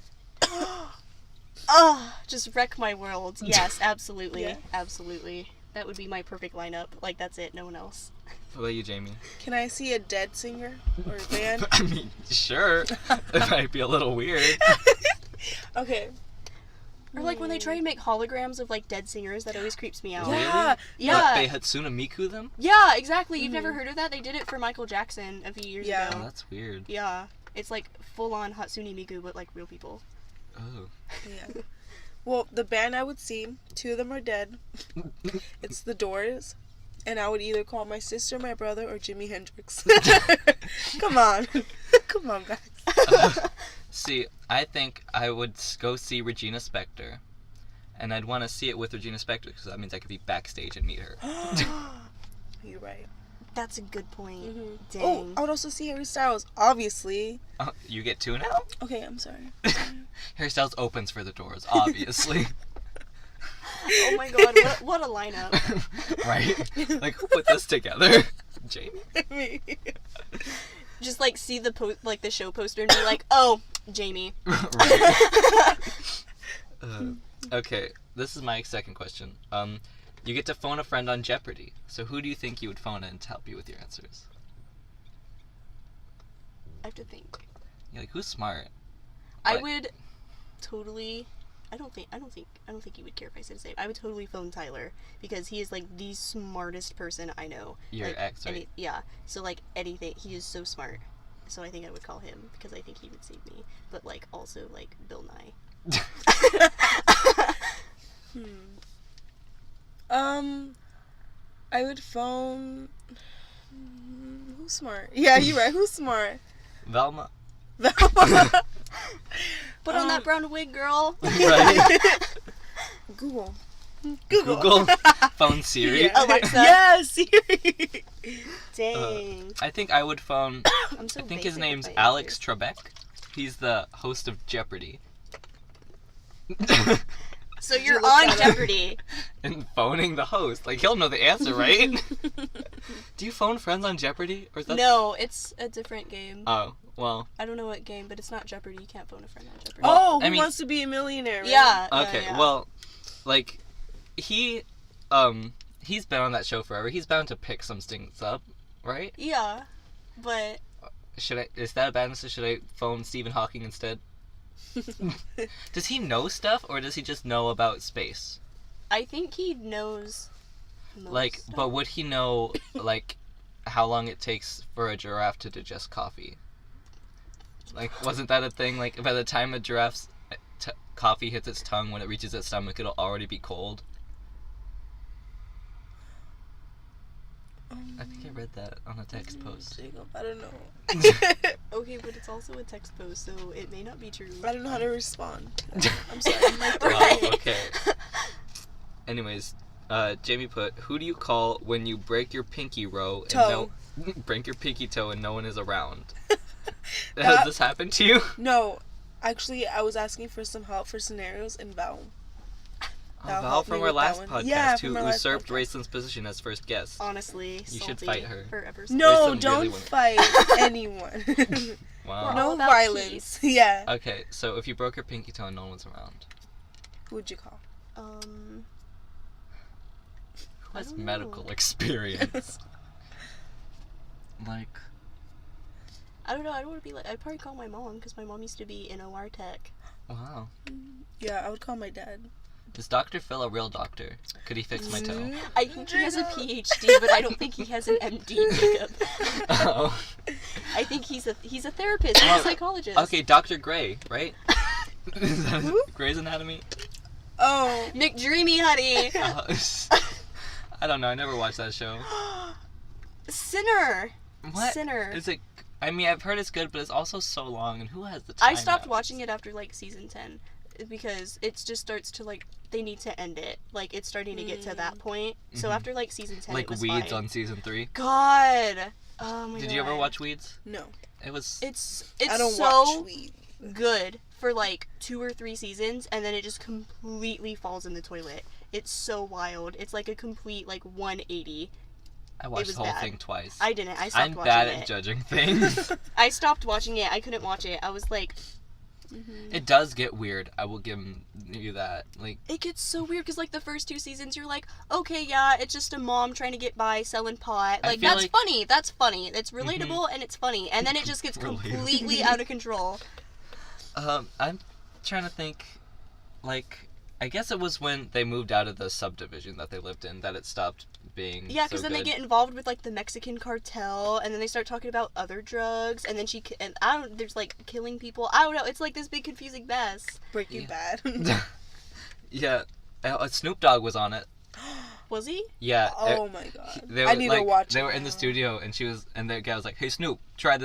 Just wreck my world. Yes, absolutely. Yeah. Absolutely. That would be my perfect lineup. Like, that's it, no one else. What about you, Jayme? Can I see a dead singer or a band? I mean, sure. It might be a little weird. Okay. Or like when they try and make holograms of like dead singers, that always creeps me out. Yeah. Yeah. What, they Hatsune Miku them? Yeah, exactly. You've never heard of that? They did it for Michael Jackson a few years Yeah. ago. Oh, that's weird. Yeah. It's like full-on Hatsune Miku, but like real people. Oh. Yeah. Well, the band I would see, 2 of them are dead. It's The Doors. And I would either call my sister, my brother, or Jimi Hendrix. Come on. Come on, guys. See, I think I would go see Regina Spektor. And I'd want to see it with Regina Spektor because that means I could be backstage and meet her. You're right. That's a good point. Dang. Oh, I would also see Harry Styles, obviously. You get 2 now? Okay, I'm sorry. Harry Styles opens for the Doors, obviously. Oh my god, what a lineup. Right? Like, who put this together? Jayme? Just like see the the show poster and be like, oh, Jayme. Right. Okay, this is my second question. You get to phone a friend on Jeopardy. So who do you think you would phone in to help you with your answers? I have to think. You're like, who's smart? I Like- would totally. I don't think he would care if I said his name. I would totally phone Tyler because he is like the smartest person I know. Your like, ex, right? Yeah. So like anything, he is so smart. So I think I would call him because I think he would save me. But like also like Bill Nye. I would phone. Who's smart? Yeah, you're right. Who's smart? Velma. Put on that brown wig, girl. Right? Google. Google. Phone Siri. Yeah. Alexa. Yeah, Siri. Dang. I think I would phone. I'm so I think his basic name's with my Alex answers. Trebek. He's the host of Jeopardy. So you're look on that up? Jeopardy. And phoning the host. Like, he'll know the answer, right? Do you phone friends on Jeopardy? Or is that... No, it's a different game. Oh, well. I don't know what game, but it's not Jeopardy. You can't phone a friend on Jeopardy. Oh, I Who mean- Wants to Be a Millionaire? Right? Yeah. Okay, yeah. well, like, he's been on that show forever. He's bound to pick some things up, right? Yeah, but Is that a bad answer? Should I phone Stephen Hawking instead? Does he know stuff, or does he just know about space? I think he knows. Most Like, stuff. but would he know, like, how long it takes for a giraffe to digest coffee? Like, wasn't that a thing? Like, by the time a giraffe's coffee hits its tongue, when it reaches its stomach, it'll already be cold? I think I read that on a text post. Jacob, I don't know. Okay, but it's also a text post, so it may not be true. I don't know how to respond. I'm sorry. Wow, Right. okay. Anyways, Jayme put, who do you call when you break your pinky Toe. break your pinky toe and no one is around? Has That- this happened to you? No, actually, I was asking for some help for scenarios in Val. That'll Val help from me our with that last one. podcast, Yeah, who from our last usurped podcast. Raistlynn's position as first guest. Honestly, You should salty fight her. Forever. No, Raistlynn really don't wouldn't. fight anyone. Wow. We're No all about violence. Yeah. Okay, so if you broke your pinky toe and no one's around, Who would you call? who I has don't know. medical experience? Like, I don't know. I don't want to be like. I'd probably call my mom because my mom used to be an OR tech. wow. Yeah, I would call my dad. Is Dr. Phil a real doctor? Could he fix my toe? I think he has a PhD, but I don't think he has an MD, Jacob. Oh. I think he's a therapist, he's a psychologist. Okay, Dr. Gray, right? Is that Who? Grey's Anatomy? Oh. McDreamy, honey. I don't know. I never watched that show. Sinner. What? Sinner. Is it? I mean, I've heard it's good, but it's also so long, and who has the time? I stopped nowadays? watching it after like season 10 because it just starts to like they need to end it. Like it's starting to get to that point. So after like season 10, like it was Weeds fine. on season 3. God. Oh my God. Did you ever watch Weeds? No. It was. It's I don't so watch Weed. good for like 2 or 3 seasons, and then it just completely falls in the toilet. It's so wild. It's like a complete like 180. I watched was the whole bad. thing twice. I didn't. I stopped I'm watching bad it. at judging things. I stopped watching it. I couldn't watch it. I was like. It does get weird. I will give you that. Like, It gets so weird because like the first 2 seasons, you're like, okay, yeah, it's just a mom trying to get by selling pot. I Like feel that's like- funny. That's funny. It's relatable and it's funny. And then it just gets Relatable. completely out of control. I'm trying to think. Like, I guess it was when they moved out of the subdivision that they lived in that it stopped being. Yeah, because so then they good. get involved with like the Mexican cartel, and then they start talking about other drugs, and then there's like killing people. I don't know. It's like this big confusing mess. Breaking Yeah. Bad. Yeah, Snoop Dogg was on it. Was he? Yeah. Oh my God. They I were, need like, to watch They it were in the now. studio, and the guy was like, "Hey Snoop, try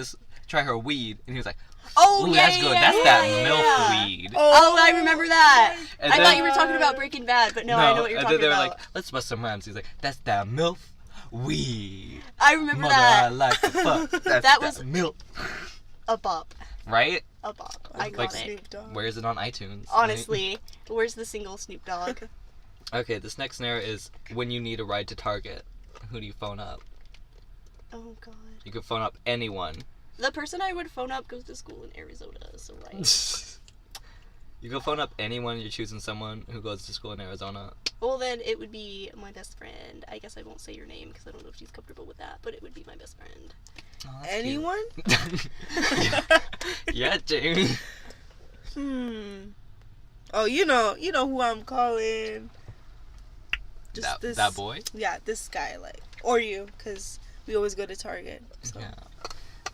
her weed," and he was like, Oh "Ooh, yeah, that's yeah, good. yeah, That's yeah, that yeah, milk yeah. weed." Oh, I remember that. And I then- thought you were talking about Breaking Bad, but no, I know what you're and talking then they were about. like, "Let's bust some rhymes." He's like, "That's that milk weed." I remember Mother, that. I like to fuck. That's That was- milk, A bop. right? A bop. I got Like it. Snoop Dogg. Where is it on iTunes? Honestly, where's the single Snoop Dogg? Okay, this next scenario is when you need a ride to Target. Who do you phone up? Oh God. You could phone up anyone. The person I would phone up goes to school in Arizona, so right. You can phone up anyone. You're choosing someone who goes to school in Arizona. Well, then it would be my best friend. I guess I won't say your name because I don't know if she's comfortable with that, but it would be my best friend. Oh, that's Anyone? cute. Yeah, Jayme. Oh, you know who I'm calling. Just That boy? Yeah, this guy, like, or you, because we always go to Target. So. Yeah.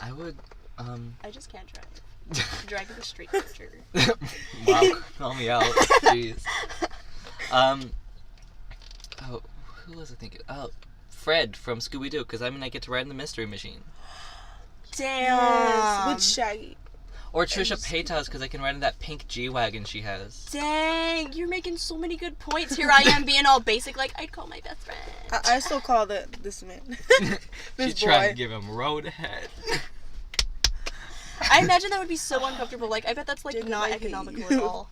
I would, I just can't drive. Drive with a straight picture. wow, call me out. Jeez. Oh, who was I thinking? Oh, Fred from Scooby-Doo, because I get to ride in the Mystery Machine. Damn. With Shaggy. Or Trisha Paytas, because I can ride in that pink G-Wagon she has. Dang, you're making so many good points. Here I am being all basic, like, I'd call my best friend. I still call this man. She's This trying boy. to give him road ahead. I imagine that would be so uncomfortable. Like, I bet that's, like, Jacob, not I hate economical you. at all.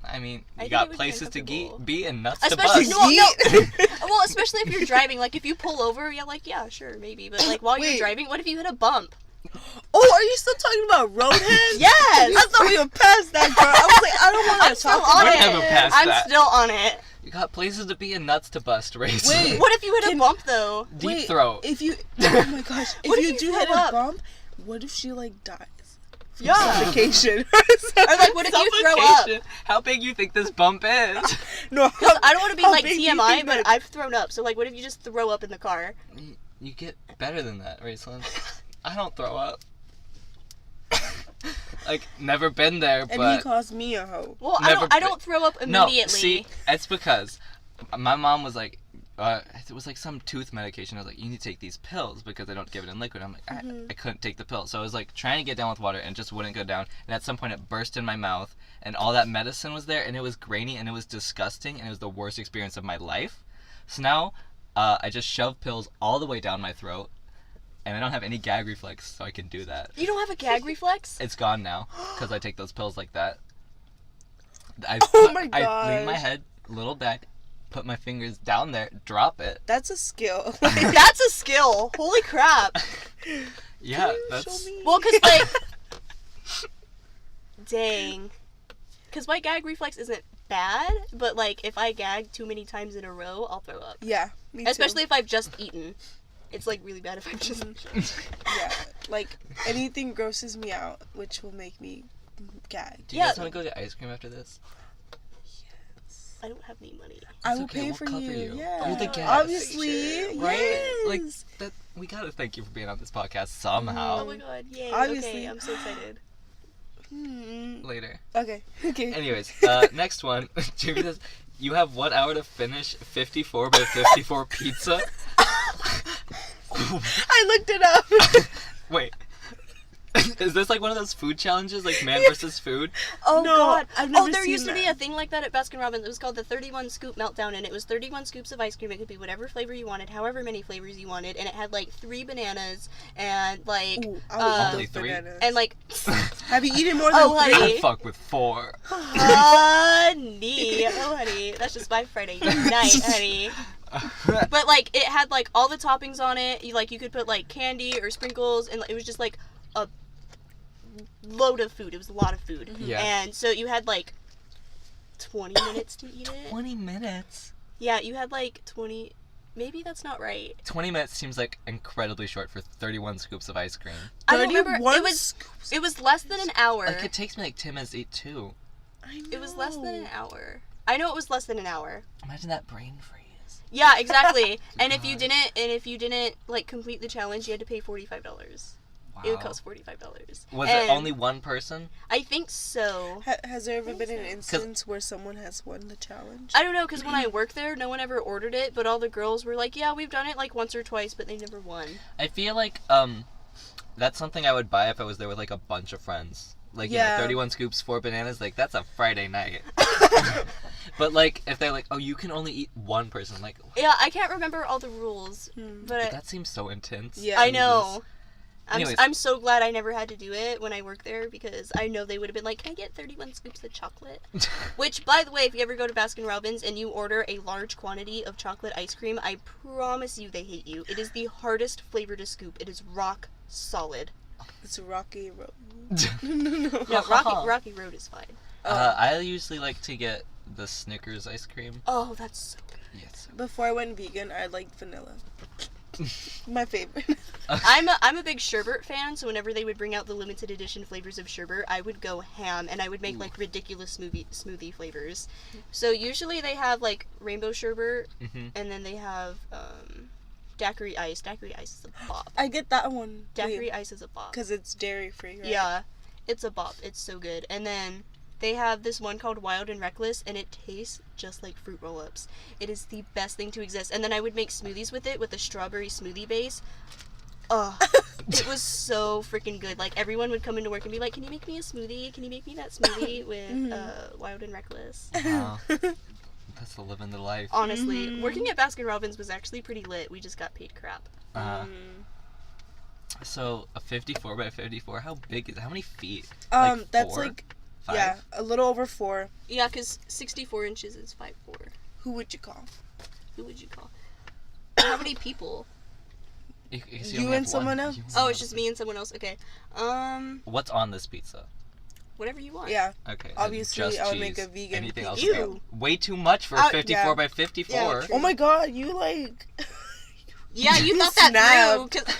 I mean, I you think it got would be places to uncomfortable. be and nuts Especially, to no, bust. well, especially if you're driving. Like, if you pull over, yeah, sure, maybe. But, like, while you're Wait. driving, what if you hit a bump? Oh, are you still talking about Roadhead? Yes! I thought we were past that, girl. I was like, I don't I'm want to still talk on We're it. never past I'm that. still on it. You got places to be and nuts to bust, Raistlynn. Wait. What if you hit a bump, though? Deep Wait, throat. If you, oh my gosh, What if if you do you hit throw a up? bump, what if she like dies? From Yeah. Suffocation. Or, like, what if you throw up? Suffocation. How big you think this bump is? No, Because I don't want to be, how like, big do you TMI, think but that- I've thrown up. So, like, what if you just throw up in the car? You get better than that, Raistlynn. I don't throw up. Like, never been there, and but... he calls me a hoe. Well, Never I don't throw up No, immediately. see, it's because my mom was like, it was like some tooth medication. I was like, you need to take these pills because they don't give it in liquid. I'm like, I couldn't take the pill. So I was like trying to get down with water and it just wouldn't go down. And at some point it burst in my mouth and all that medicine was there and it was grainy and it was disgusting and it was the worst experience of my life. So now I just shove pills all the way down my throat and I don't have any gag reflex, so I can do that. You don't have a gag reflex? It's gone now because I take those pills like that. Oh my I lean my gosh. head a little back, put my fingers down there, drop it. That's a skill. That's a skill. Holy crap. Yeah, Can you that's... show me? Well, because, like... Dang. Because my gag reflex isn't bad, but, like, if I gag too many times in a row, I'll throw up. Yeah, me too. Especially if I've just eaten. It's, like, really bad if I've just... Yeah, like anything grosses me out, which will make me gag. Do you Yeah. guys want to go get ice cream after this? I don't have any money. I will okay, pay we'll for cover you. you. Yeah. You're the guest. Obviously. Right? Yes. Like, that. We gotta thank you for being on this podcast somehow. Oh my god, yay. Obviously. Okay, I'm so excited. Later. Okay. Anyways, next one. Jayme says, you have 1 hour to finish 54 by 54 pizza. I looked it up. Wait. Is this like one of those food challenges, like man versus food? Oh No, god. I've never there seen used to be that. a thing like that at Baskin Robbins. It was called the 31 scoop meltdown, and it was 31 scoops of ice cream. It could be whatever flavor you wanted, however many flavors you wanted, and it had like 3 bananas and like Ooh, I would eat Only those 3? bananas. and like Have you eaten more than Oh, honey. 3? I'd fuck with 4. honey. Oh honey. That's just my Friday night, honey. But like it had like all the toppings on it. You could put like candy or sprinkles, and it was just like a load of food. It was a lot of food. Yeah. And so you had like 20 minutes to eat it. 20 minutes? Yeah, you had like 20. Maybe that's not right. 20 minutes seems like incredibly short for 31 scoops of ice cream. I don't remember. 31 It was less than an hour. Like, it takes me like 10 minutes to eat 2. I know. It was less than an hour. I know it was less than an hour. Imagine that brain freeze. Yeah, exactly. and if God. you didn't like complete the challenge, you had to pay $45. Wow. It would cost $45. Was And it only one person? I think so. Has there ever been an instance where someone has won the challenge? I don't know, because when I worked there, no one ever ordered it, but all the girls were like, yeah, we've done it like once or twice, but they never won. I feel like that's something I would buy if I was there with like a bunch of friends. Like, you know, Yeah. 31 scoops, 4 bananas, like that's a Friday night. But like if they're like, oh, you can only eat one person, like Yeah, I can't remember all the rules, but that seems so intense. Yeah. I know. Anyways. I'm so glad I never had to do it when I worked there, because I know they would have been like, can I get 31 scoops of chocolate? Which, by the way, if you ever go to Baskin Robbins and you order a large quantity of chocolate ice cream, I promise you they hate you. It is the hardest flavor to scoop. It is rock solid. It's a rocky road. No, Rocky Road is fine. I usually like to get the Snickers ice cream. Oh, that's so good. Yes. Before I went vegan, I liked vanilla. My favorite. I'm a big sherbet fan, so whenever they would bring out the limited edition flavors of sherbet, I would go ham, and I would make like ridiculous smoothie flavors. So usually they have like rainbow sherbet, and then they have daiquiri ice. Daiquiri ice is a bop. I get that one. Daiquiri ice is a bop. Because it's dairy free, right? Yeah, it's a bop. It's so good. And then they have this one called Wild and Reckless, and it tastes just like fruit roll-ups. It is the best thing to exist. And then I would make smoothies with it, with a strawberry smoothie base. It was so freaking good. Like, everyone would come into work and be like, can you make me a smoothie? Can you make me that smoothie with Wild and Reckless? Wow. That's the living the life. Honestly, working at Baskin Robbins was actually pretty lit. We just got paid crap. So a 54 by 54, how big is? How many feet? That's 4? like 5? yeah, a little over 4. Yeah, because 64 inches is 5'4". Who would you call? Who would you call? How many people? You and someone else? Oh, it's just me and someone else. Okay. What's on this pizza? Whatever you want. Yeah. Okay. then Obviously, just I would cheese. make a vegan Anything else? pizza. Ew. Way too much for a 54 yeah. by 54. Yeah, true. Oh my god, you like. Yeah, you You thought that snapped. through. 'Cause...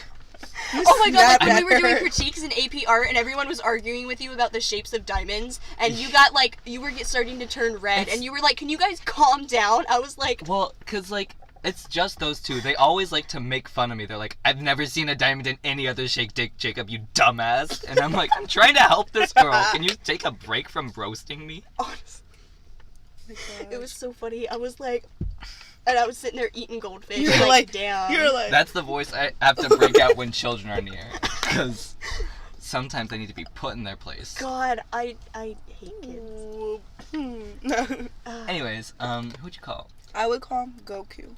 Oh my god, like when we were doing snapped. critiques in AP art and everyone was arguing with you about the shapes of diamonds, and you got like, you were starting to turn red, and you were like, can you guys calm down? I was like, Well, cause like it's just those two. They always like to make fun of me. They're like, I've never seen a diamond in any other shape, Jacob, you dumbass. And I'm like, I'm trying to help this girl. Can you take a break from roasting me? honestly, Oh my it was so funny. I was like, and I was sitting there eating goldfish. You're like, like, damn. You're like. That's the voice I have to break out when children are near. Because sometimes they need to be put in their place. God, I hate kids. Anyways, who'd you call? I would call him Goku.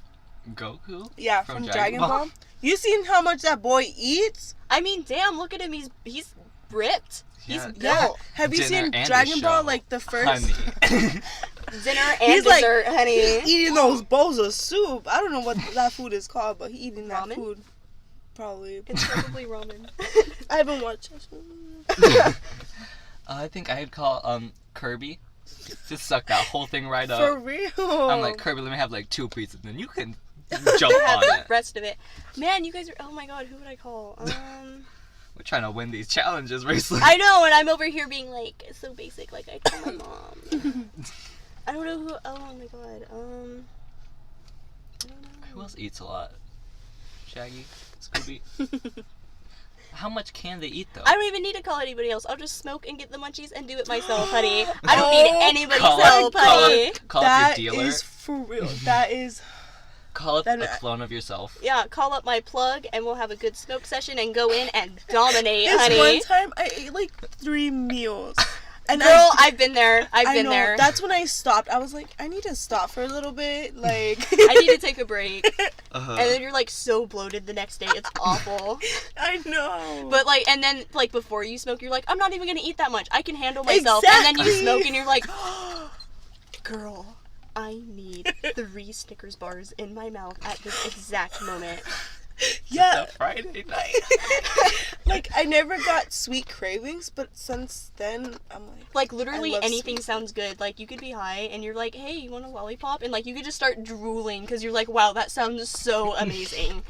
Goku? Yeah, from Dragon Ball. You seen how much that boy eats? I mean, damn, look at him. He's ripped. He's Yeah. built. Yeah. Have you Dinner seen and a Dragon Ball, show. like the first? Honey. Dinner and He's like- dessert, honey. Eating those bowls of soup. I don't know what that food is called, but he eating that Ramen? food. Probably. It's probably ramen. I haven't watched that. I think I'd call Kirby. Just suck that whole thing right up. For real. I'm like, Kirby, let me have like 2 pieces, and then you can jump Have on the it. rest of it. Man, you guys are. Oh my god, who would I call? We're trying to win these challenges, Raistlynn. I know, and I'm over here being like so basic. Like I call my mom. I don't know who. Oh my god. I don't know. Who else eats a lot? Shaggy? Scooby? How much can they eat, though? I don't even need to call anybody else. I'll just smoke and get the munchies and do it myself, honey. I don't need anybody's help, honey. Call up your dealer. That is for real. That is... Call up a clone of yourself. Yeah, call up my plug and we'll have a good smoke session and go in and dominate, This honey. one time, I ate like 3 meals. And Girl, I've been there. I've been know. there. That's when I stopped. I was like, I need to stop for a little bit. Like, I need to take a break. Uh-huh. And then you're like so bloated the next day. It's awful. I know. But like, and then like before you smoke, you're like, I'm not even gonna eat that much. I can handle myself. And then you Exactly. smoke and you're like, girl, I need 3 Snickers bars in my mouth at this exact moment. Yeah. Friday night. Like, I never got sweet cravings, but since then, I'm like... Like, literally I love anything sweet. sounds good. Like, you could be high and you're like, hey, you want a lollipop? And like, you could just start drooling because you're like, wow, that sounds so amazing.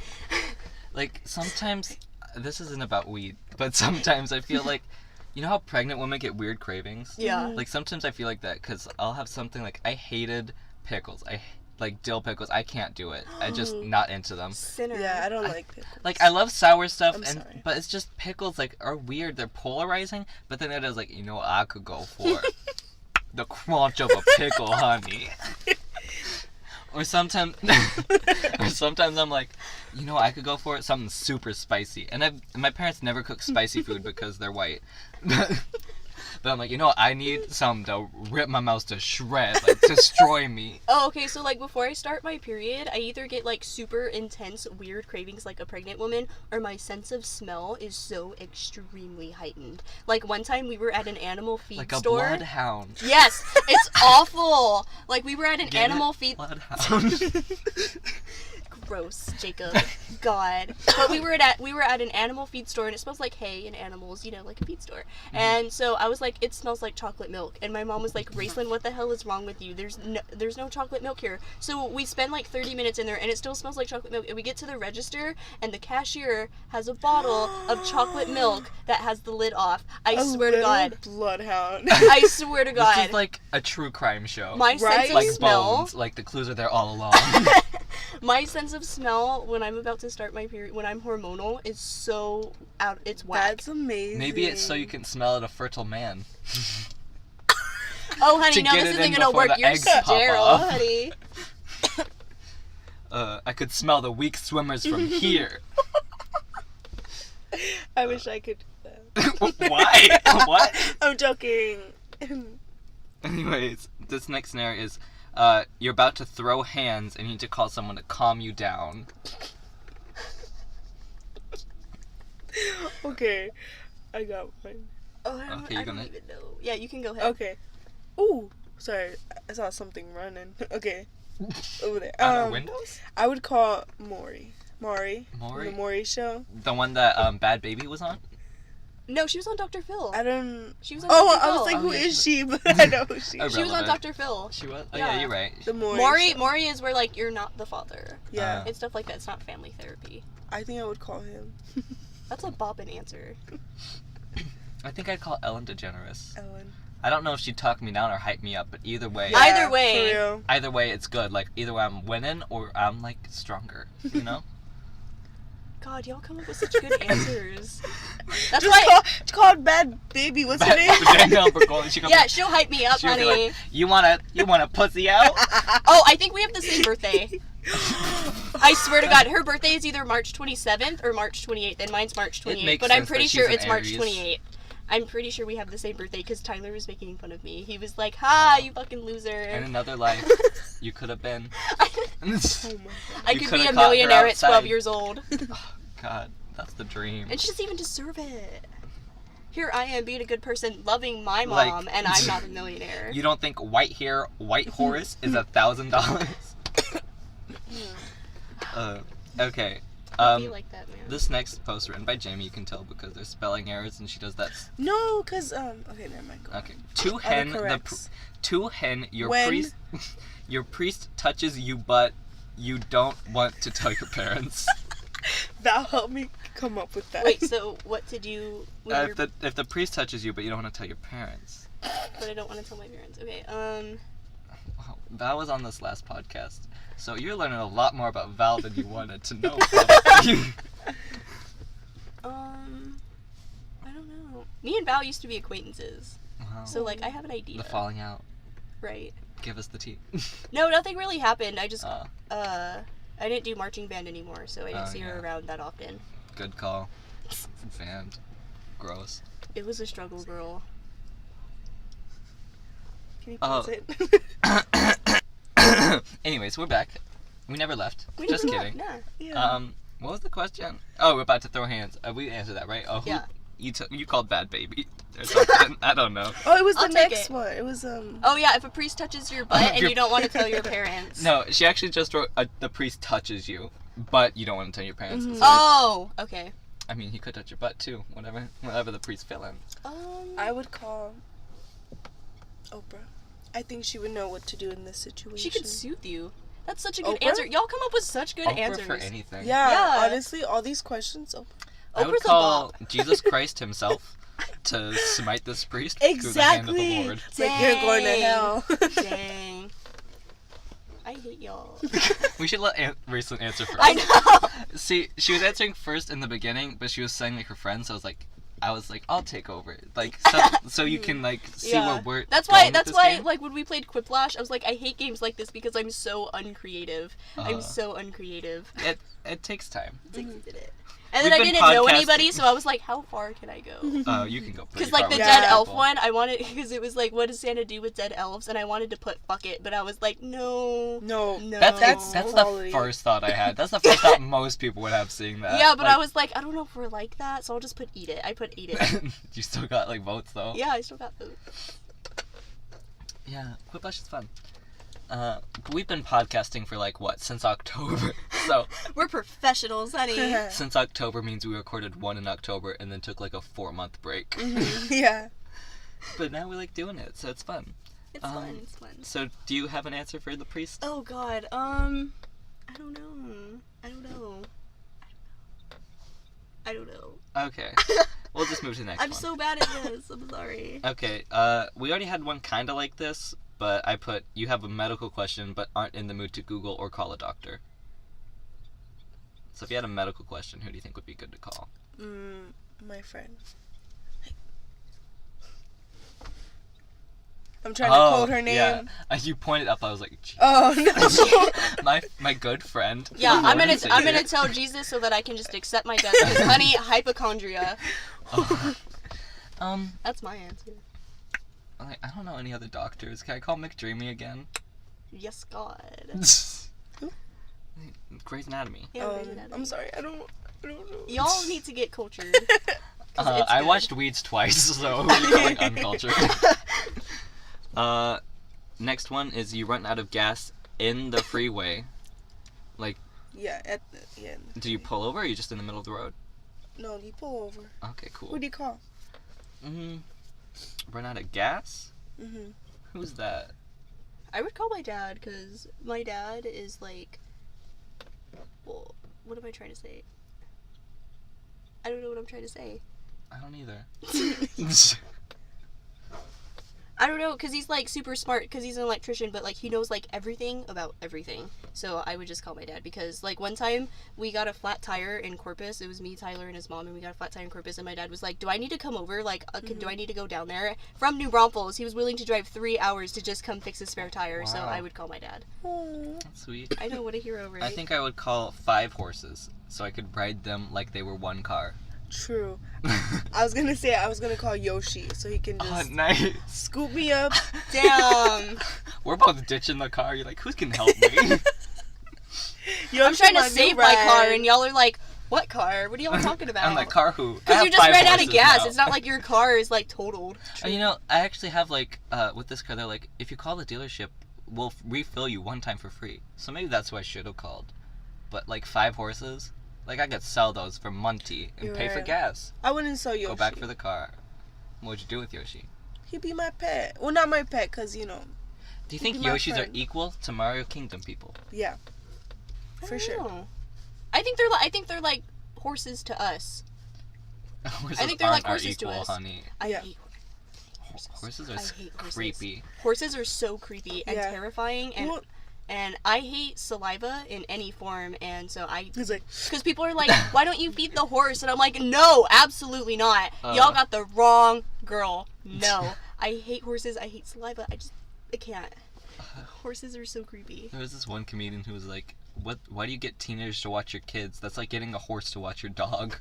Like, sometimes, this isn't about weed, but sometimes I feel like, you know how pregnant women get weird cravings? Yeah. Like, sometimes I feel like that, because I'll have something like, I hated pickles. Like, dill pickles, I can't do it. I just not into them. Sinner. Yeah, I don't like pickles. Like, I love sour stuff, I'm sorry. but it's just pickles, like, are weird. They're polarizing, but then it is like, you know what I could go for? The crunch of a pickle, honey. Or sometimes I'm like, you know what I could go for? Something super spicy. And my parents never cook spicy food because they're white. But I'm like, you know what? I need something to rip my mouth to shreds, like, destroy me. Oh, okay, so like before I start my period, I either get like super intense weird cravings like a pregnant woman, or my sense of smell is so extremely heightened. Like one time we were at an animal feed Like a store. bloodhound. Yes, it's awful. Like we were at an Get animal it? feed. Bloodhound. Gross, Jacob. God. But we were at an animal feed store and it smells like hay and animals, you know, like a feed store. Mm-hmm. And so I was like, it smells like chocolate milk. And my mom was like, Raistlynn, what the hell is wrong with you? There's no chocolate milk here. So we spend like 30 minutes in there and it still smells like chocolate milk. And we get to the register and the cashier has a bottle of chocolate milk that has the lid off. I swear to God. Bloodhound. I swear to God. This is like a true crime show. My sense of like smell. Bones, like the clues are there all along. My sense of smell when I'm about to start my period, when I'm hormonal, is so out. It's whack. That's amazing. Maybe it's so you can smell at a fertile man. Oh, honey, to no, get this it isn't in gonna before work. the You're eggs pop sterile, off. honey. I could smell the weak swimmers from here. I wish I could do that. Why? What? I'm joking. Anyways, this next scenario is you're about to throw hands and you need to call someone to calm you down. Okay, I got one. Oh, I don't, Okay, you're I don't gonna- even know. Yeah, you can go ahead. Okay. Ooh, sorry. I saw something running. Okay. Over there. Out our windows? I would call Maury. Maury? From the Maury show. The one that Bad Baby was on? No, she was on Dr. Phil. I don't. She was on Oh, Dr. I was Phil. like, who yeah, is she- she? But I know who she is. She was on Irrelevant. Dr. Phil. She was? Oh, Yeah. yeah, you're right. The Maury. show. Maury is where like you're not the father. Yeah. It's stuff like that. It's not family therapy. I think I would call him. That's a bobbin answer. I think I'd call Ellen DeGeneres. Ellen. I don't know if she'd talk me down or hype me up, but either way, Yeah. Either way. For real. either way, it's good. Like, either way I'm winning or I'm, like, stronger, you know? God, y'all come up with such good answers. That's Just why. called Bad Baby. What's her name? Danielle Burgoyne, she Yeah, she'll hype me up, she'll be honey. like, you wanna pussy out? Oh, I think we have the same birthday. I swear to God, her birthday is either March 27th or March 28th, and mine's March 28th. makes But I'm sense pretty that sure she's it's an March Aries. 28th. I'm pretty sure we have the same birthday because Tyler was making fun of me. He was like, "Ha, you fucking loser." In another life, you could have been. Oh my god. I You could coulda be a caught her millionaire at 12 outside. years old. God, that's the dream. And she doesn't even deserve it. Here I am being a good person, loving my Like- mom, and I'm not a millionaire. You don't think white hair, white horse is $1,000? Okay. Be like that, man. This next post written by Jayme, you can tell because there's spelling errors and she does that. No, cause okay, never mind. Go. Okay. To hen Autocorrects. to hen your When- priest your priest touches you but you don't want to tell your parents. That'll help me come up with that. Wait, so what did you... when you're- If the priest touches you but you don't want to tell your parents. But I don't want to tell my parents. Okay, Val was on this last podcast, so you're learning a lot more about Val than you wanted to know. I don't know. Me and Val used to be acquaintances, Wow. so like I have an idea. The falling out. Right. Give us the tea. No, nothing really happened. I just I didn't do marching band anymore, so I didn't see her yeah. around that often. Good call. Band. Gross. It was a struggle, girl. Can you pause it? Anyways, we're back. We never left. We Just never kidding. left, Yeah. What was the question? Oh, we're about to throw hands. We answered that, right? Oh, who, Yeah. You called bad baby or something. I don't know. Oh, it was I'll the take next it. one. It was Oh yeah, if a priest touches your butt and you don't want to tell your parents. No, she actually just wrote the priest touches you, but you don't want to tell your parents. Mhm. So Oh, okay. I mean, he could touch your butt too. Whatever the priest feeling. I would call Oprah. I think she would know what to do in this situation. She could soothe you. That's such a good Oprah? answer. Y'all come up with such good Oprah answers. for anything. Yeah, Yeah. honestly, all these questions. Oprah. I would Oprah's a call bop. Jesus Christ himself to smite this priest through the hand of the Exactly. Lord. It's like you're going to hell. Dang. I hate y'all. We should let Raistlynn answer first. I know. See, she was answering first in the beginning, but she was saying like her friend, so I was like, I'll take over. Like, so you can like see where we're That's going why. with That's this why. game. Like when we played Quiplash, I was like, I hate games like this because I'm so uncreative. I'm Uh, so uncreative. It takes time. And then We've I been didn't know podcasting. anybody, so I was like, how far can I go? You can go. Because pretty like far the with dead people. elf one, I wanted because it was like, what does Santa do with dead elves? And I wanted to put fuck it, but I was like, no. No. That's the quality. first thought I had. That's the first thought most people would have seeing that. Yeah, but Like, I was like, I don't know if we're like that, so I'll just put eat it. I put eat it. you still got like votes though. Yeah, I still got those. Yeah, Quiplash is fun. We've been podcasting for like what, since October. So We're professionals, honey. since October means we recorded one in October and then took like a 4-month break. Yeah. But now we like doing it, so it's fun. It's fun. It's fun. So do you have an answer for the priest? Oh God. I don't know. I don't know. Okay. We'll just move to the next I'm one. so bad at this. I'm sorry. Okay, we already had one kind of like this, but I put, you have a medical question but aren't in the mood to Google or call a doctor. So if you had a medical question, who do you think would be good to call? My friend. I'm trying to quote her name. Yeah. As you pointed up, I was like, "Gee." Oh no. my good friend. Yeah, I'm Lauren gonna Xavier. tell Jesus so that I can just accept my death. Because honey, hypochondria. Oh. That's my answer. I don't know any other doctors. Can I call McDreamy again? Yes, God. Who? Grey's Anatomy. Yeah, Grey's Anatomy. I'm sorry. I don't know. Y'all need to get cultured. It's I good. watched Weeds twice, so who are you calling uncultured? Next one is you run out of gas in the freeway. Like, Yeah. do you pull over or are you just in the middle of the road? No, you pull over. Okay, cool. Who do you call? Run out of gas? Mhm. Who's that? I would call my dad because my dad is like. Well, what am I trying to say? I don't know what I'm trying to say. I don't either. I don't know, because he's like super smart because he's an electrician, but like he knows like everything about everything. So I would just call my dad because like one time we got a flat tire in Corpus. It was me, Tyler, and his mom, and we got a flat tire in Corpus. And my dad was like, "Do I need to come over? Like, do I need to go down there?" From New Braunfels, he was willing to drive 3 hours to just come fix a spare tire. So Wow. I would call my dad. That's sweet. I know, what a hero, right? I think I would call 5 horses so I could ride them like they were one car. True. I was gonna call Yoshi so he can Oh, just nice. scoop me up. Damn. We're both ditching the car. You're like, who can help me? I'm trying to my new save my car, ride. and y'all are like, "What car? What are y'all talking about?" I'm like, car who? I Because have you just 5 ran out of horses gas. now. It's not like your car is like totaled. You know, I actually have like, with this car, they're like, if you call the dealership, we'll refill you one time for free. So maybe that's what I should have called. But like 5 horses, like I could sell those for Monty and You're pay for right. gas. I wouldn't sell Yoshi. Go back for the car. What would you do with Yoshi? He'd be my pet. Well, not my pet, cause you know. Do you He'd think be my Yoshis are friend. equal to Mario Kingdom people? Yeah. I For don't sure. know. I think they're like horses to us. Horses I think they're like aren't horses to equal, us. honey. I Yeah. hate Horses are I hate horses. creepy. Horses are so creepy and Yeah. terrifying, and Well- and I hate saliva in any form, and so He's like, because people are like, why don't you feed the horse? And I'm like, no, absolutely not. Y'all got the wrong girl. No. I hate horses. I hate saliva. I can't. Horses are so creepy. There was this one comedian who was like, why do you get teenagers to watch your kids? That's like getting a horse to watch your dog.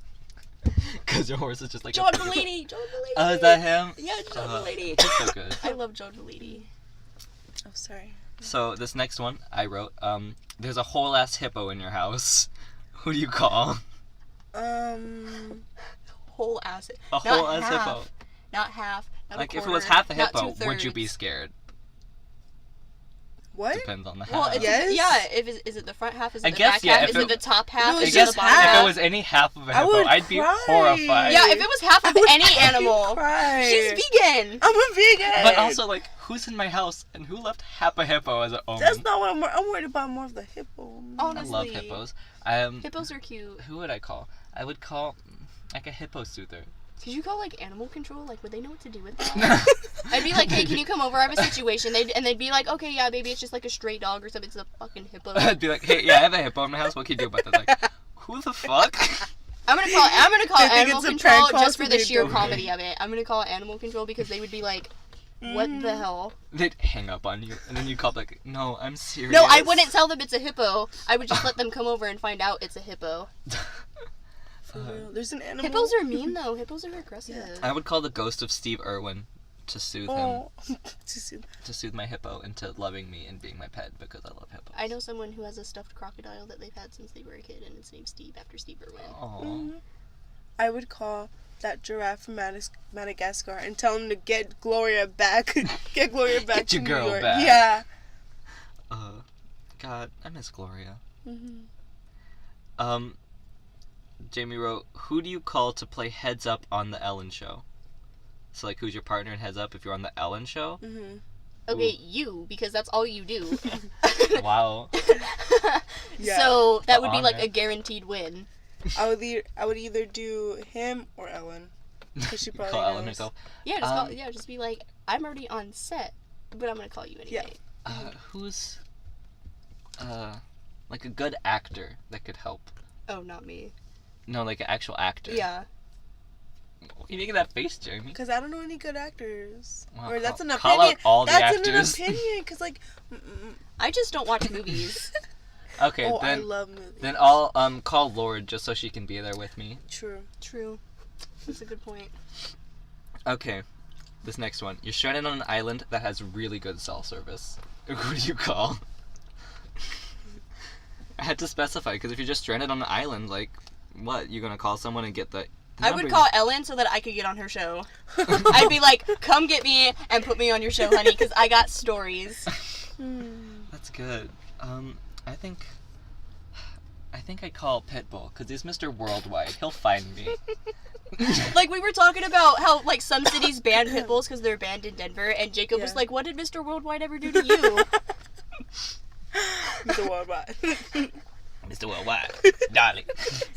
Because your horse is just like John Mulaney. John Mulaney. Oh, is that him? Yeah, John Mulaney. He's so good. I love John Mulaney. oh, sorry. So this next one I wrote, there's a whole ass hippo in your house. Who do you call? Whole ass. A whole ass half. hippo. Not half. Not Like a if it quarter, was half a not hippo, would you 2/3. be scared? What? Depends on the Well, half. it's Yes. Yeah. Is it the front half? Is it I the guess, back yeah, half? if Is it- it the top half? If Is it was it the just bottom half- If half? it was any half of a I hippo, would I'd be cry. horrified. Yeah, if it was half of any animal. Cry. She's vegan. I'm a vegan. But also, like, who's in my house and who left half a hippo as an omen? That's not what I'm worried about. More of the hippo. I Honestly. love hippos. Hippos are cute. Who would I call? I would call like a hippo soother. Could you call like animal control? Like, would they know what to do with that? I'd be like, hey, can you come over? I have a situation. They'd be like, okay, yeah, maybe it's just like a stray dog or something. It's a fucking hippo. I'd be like, hey, yeah, I have a hippo in my house. What can you do about that? Like, who the fuck? I'm gonna call They think animal it's a control prank call, just so for the they sheer don't. comedy of it. I'm gonna call animal control because they would be like, what the hell? They'd hang up on you, and then you'd call like, no, I'm serious. No, I wouldn't tell them it's a hippo. I would just let them come over and find out it's a hippo. For real. There's an animal. Hippos are mean though. Hippos are aggressive. I would call the ghost of Steve Irwin to soothe him, Oh. to soothe my hippo into loving me and being my pet because I love hippos. I know someone who has a stuffed crocodile that they've had since they were a kid, and it's named Steve after Steve Irwin. Aww. I would call that giraffe from Madagascar and tell him to get Gloria back. Get Gloria back Get to your New girl York. back. Yeah. God, I miss Gloria. Mm-hmm. Jayme wrote, who do you call to play Heads Up on the Ellen Show? So, like, who's your partner in Heads Up if you're on the Ellen Show? Mm-hmm. Okay, Ooh. you, because that's all you do. Wow. Yeah. So that would be honor. like a guaranteed win. I would either do him or Ellen. 'Cause she probably Call Ellen knows. herself. Yeah, just be like, I'm already on set, but I'm gonna call you anyway. Who's, like a good actor that could help? Oh, not me. No, like an actual actor. Yeah. What are you making that face, Jeremy? Because I don't know any good actors. Wow, or that's an call opinion. out all the That's actors. an opinion. Because, like, I just don't watch movies. Okay, oh, I then love movies. then I'll call Lord just so she can be there with me. True. True. That's a good point. Okay, this next one. You're stranded on an island that has really good cell service. Who do you call? I had to specify because if you're just stranded on an island, like, what? You're gonna call someone and get the I would call Ellen so that I could get on her show. I'd be like, come get me and put me on your show, honey, because I got stories. That's good. I think I'd call Pitbull because he's Mr. Worldwide. He'll find me. Like, we were talking about how, like, some cities ban pit bulls because they're banned in Denver, and Jacob was Yeah. like, what did Mr. Worldwide ever do to you? Mr. Worldwide. Mr. Worldwide, darling.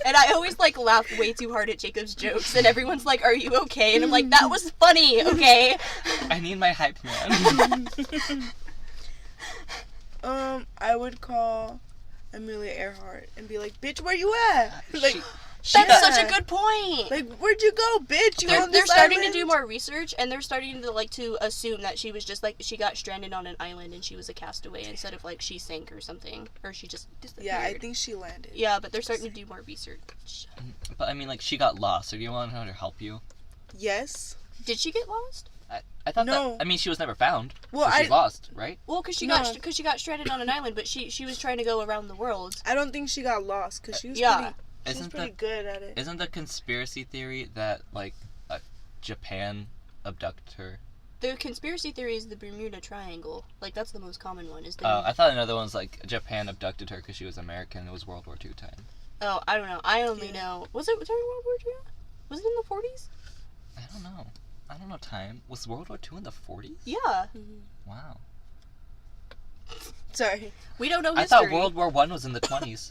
And I always, like, laugh way too hard at Jacob's jokes, and everyone's like, are you okay? And I'm like, that was funny, okay? I need my hype man. I would call Amelia Earhart and be like, bitch, where you at? Like, That's such a good point. like, where'd you go, bitch? You on They're this starting to island? do more research, and they're starting to, like, to assume that she was just, like, she got stranded on an island and she was a castaway instead of, like, she sank or something. Or she just disappeared. Yeah, I think she landed. Yeah, but they're starting to do more research. But I mean, like, she got lost. So do you want her to help you? Yes. Did she get lost? I thought No. that. I mean, she was never found. Well, so she's lost, right? Well, because she No. got stranded on an island, but she was trying to go around the world. I don't think she got lost because she was Yeah. pretty good at it. Isn't the conspiracy theory that like Japan abducted her? The conspiracy theory is the Bermuda Triangle. Like, that's the most common one. Is the I thought another one's like Japan abducted her because she was American. It was World War II time. Oh, I don't know. I only know. Was it during World War II? Was it in the 40s? I don't know. I don't know time. Was World War II in the 40s? Yeah. Wow. Sorry. We don't know I history. thought World War I was in the 20s.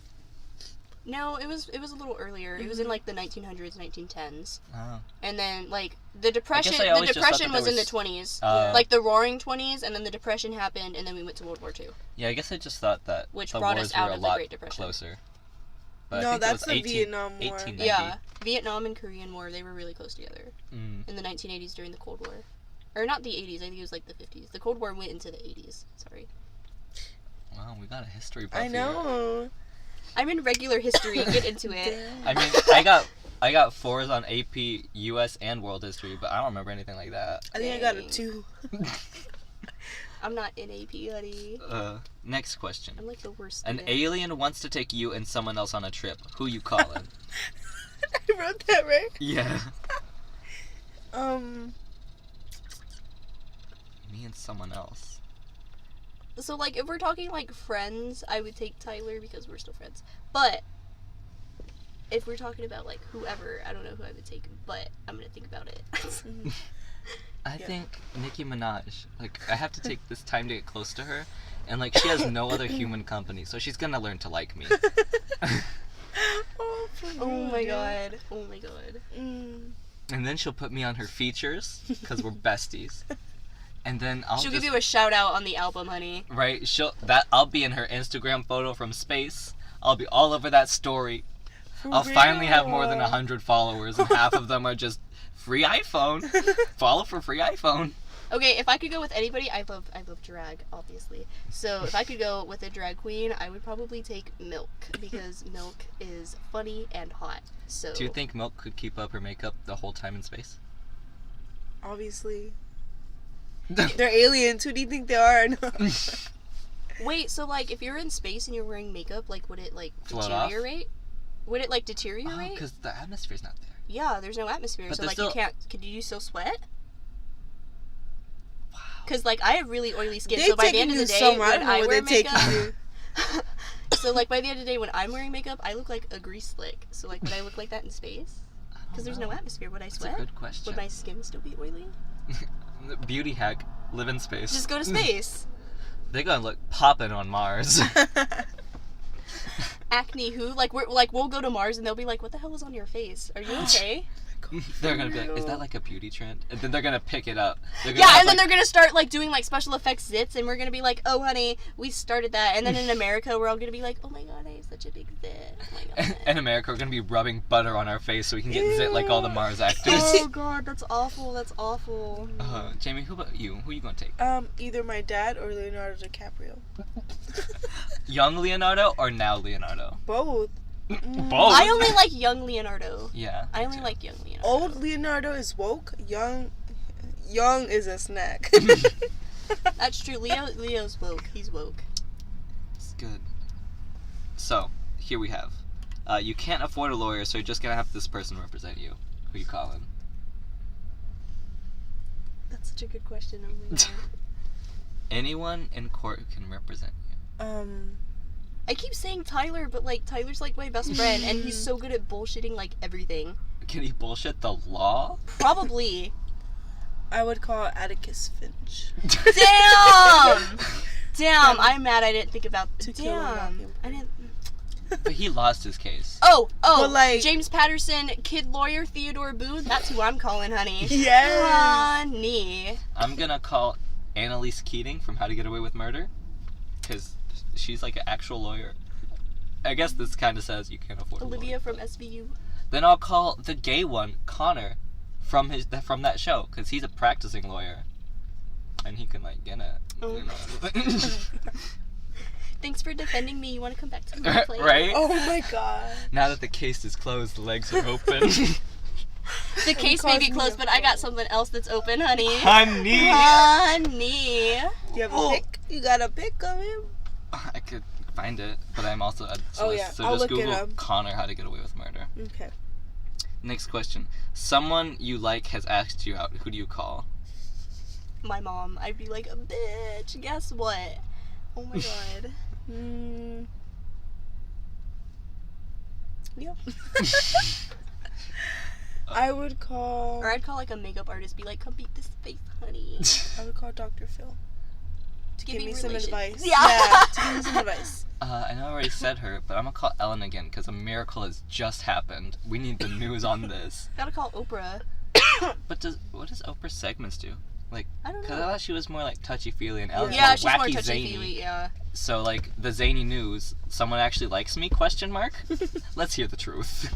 No, it was a little earlier. It was in like the 1900s, 1910s. Oh. And then like the depression always just thought that was there in the was- 20s. Oh. Like the roaring 20s, and then the depression happened, and then we went to World War II. Yeah, I guess I just thought that Which the brought wars us out were a of the lot Great Depression. closer. But I No, think it that's was the Vietnam War. 1890. Yeah, Vietnam and Korean War, they were really close together Mm. in the 1980s during the Cold War. Or not the 80s, I think it was like the 50s. The Cold War went into the 80s. Sorry. Wow, we got a history buff I know. I'm in regular history. Get into it. Damn. I mean, I got 4s on AP U.S. and World History, but I don't remember anything like that. I think I got a Dang. 2. I'm not in AP, honey. Next question. I'm like the worst An student. alien wants to take you and someone else on a trip. Who you calling? I wrote that right. Yeah. Me and someone else. So, like, if we're talking, like, friends, I would take Tyler because we're still friends. But, if we're talking about, like, whoever, I don't know who I would take, but I'm gonna think about it. I Yeah. think Nicki Minaj. Like, I have to take this time to get close to her, and like she has no other human company, so she's gonna learn to like me. Oh, for Oh real, my dude. god. Oh my god. And then she'll put me on her features because we're besties. And then She'll give you a shout out on the album, honey. right. I'll be in her Instagram photo from space. I'll be all over that story. For I'll finally have more than real. 100 followers, and half of them are just free iPhone. Follow for free iPhone. Okay, if I could go with anybody, I love drag, obviously. So if I could go with a drag queen, I would probably take Milk because Milk is funny and hot. So Do you think Milk could keep up her makeup the whole time in space? Obviously. They're aliens. Who do you think they are? No. Wait, so like if you're in space and you're wearing makeup, like would it like Float off? deteriorate? Would it like Oh, deteriorate? because the atmosphere's not there. Yeah, there's no atmosphere, But so there's like still- you can't. Could you still sweat? Wow. Because like I have really oily skin, They so by the taking end of you the day somewhere. I when don't know I where wear they're taking makeup, you. so like by the end of the day when I'm wearing makeup, I look like a grease slick. So like would I look like that in space? I don't Because there's no know. atmosphere. Would I That's sweat? a good question. Would my skin still be oily? Beauty hack: live in space. Just go to space. They're gonna look poppin' on Mars. Acne who? Like we'll go to Mars and they'll be like, "What the hell is on your face? Are you okay?" They're gonna be like, "Is that like a beauty trend?" And then they're gonna pick it up. They're gonna Yeah, have, and then like- they're gonna start like doing like special effects zits, and we're gonna be like, "Oh, honey, we started that." And then in America, we're all gonna be like, "Oh my god, I have such a big zit." Oh my god. In America, we're gonna be rubbing butter on our face so we can get zit like all the Mars actors. Oh god, that's awful. That's awful. Jayme, who about you? Who you gonna take? Either my dad or Leonardo DiCaprio. Young Leonardo or now Leonardo? Both. Both. I only like young Leonardo. Yeah. I me only too. like young Leonardo. Old Leonardo is woke. Young is a snack. That's true. Leo's woke. He's woke. It's good. So here we have. You can't afford a lawyer, so you're just gonna have this person represent you. Who you calling? That's such a good question. Oh my god. Anyone in court who can represent you. I keep saying Tyler, but like Tyler's like my best friend, and he's so good at bullshitting like everything. Can he bullshit the law? Probably. I would call Atticus Finch. Damn. Damn. I'm mad. I didn't think about. To kill a Damn. mockingbird. I didn't. But he lost his case. Oh, But, like- James Patterson, kid lawyer Theodore Booth. That's who I'm calling, honey. Yes. Honey. I'm gonna call Annalise Keating from How to Get Away with Murder, because she's like an actual lawyer. I guess this kind of says you can't afford a lawyer. Olivia from SVU. Then I'll call the gay one, Connor, from that show, because he's a practicing lawyer, and he can like get it. Oh. You know. Thanks for defending me. You want to come back to my place? Right? Oh my god. Now that the case is closed, the legs are open. The case may be caused me closed, a but I got headache. something else that's open, honey. Honey! Honey. You have a Oh. pic? You got a pic of him? I could find it, but I'm also a Oh, yeah. so I'll just look it Google up. Connor How to Get Away with Murder. Okay. Next question. Someone you like has asked you out. Who do you call? My mom. I'd be like, bitch, guess what? Oh my god. Yep. I would call. Or I'd call like a makeup artist, be like, come beat this face, honey. I would call Dr. Phil. to give Giving me some relations. advice. Yeah. To give me some advice. I know I already said her, but I'm gonna call Ellen again because a miracle has just happened. We need the news on this. Gotta call Oprah. But what does Oprah's segments do? Like, I don't because I know. thought she was more like touchy-feely and Ellen's Yeah, more she's more wacky, touchy-feely, zany. yeah. So, like, the zany news, someone actually likes me, question mark? Let's hear the truth.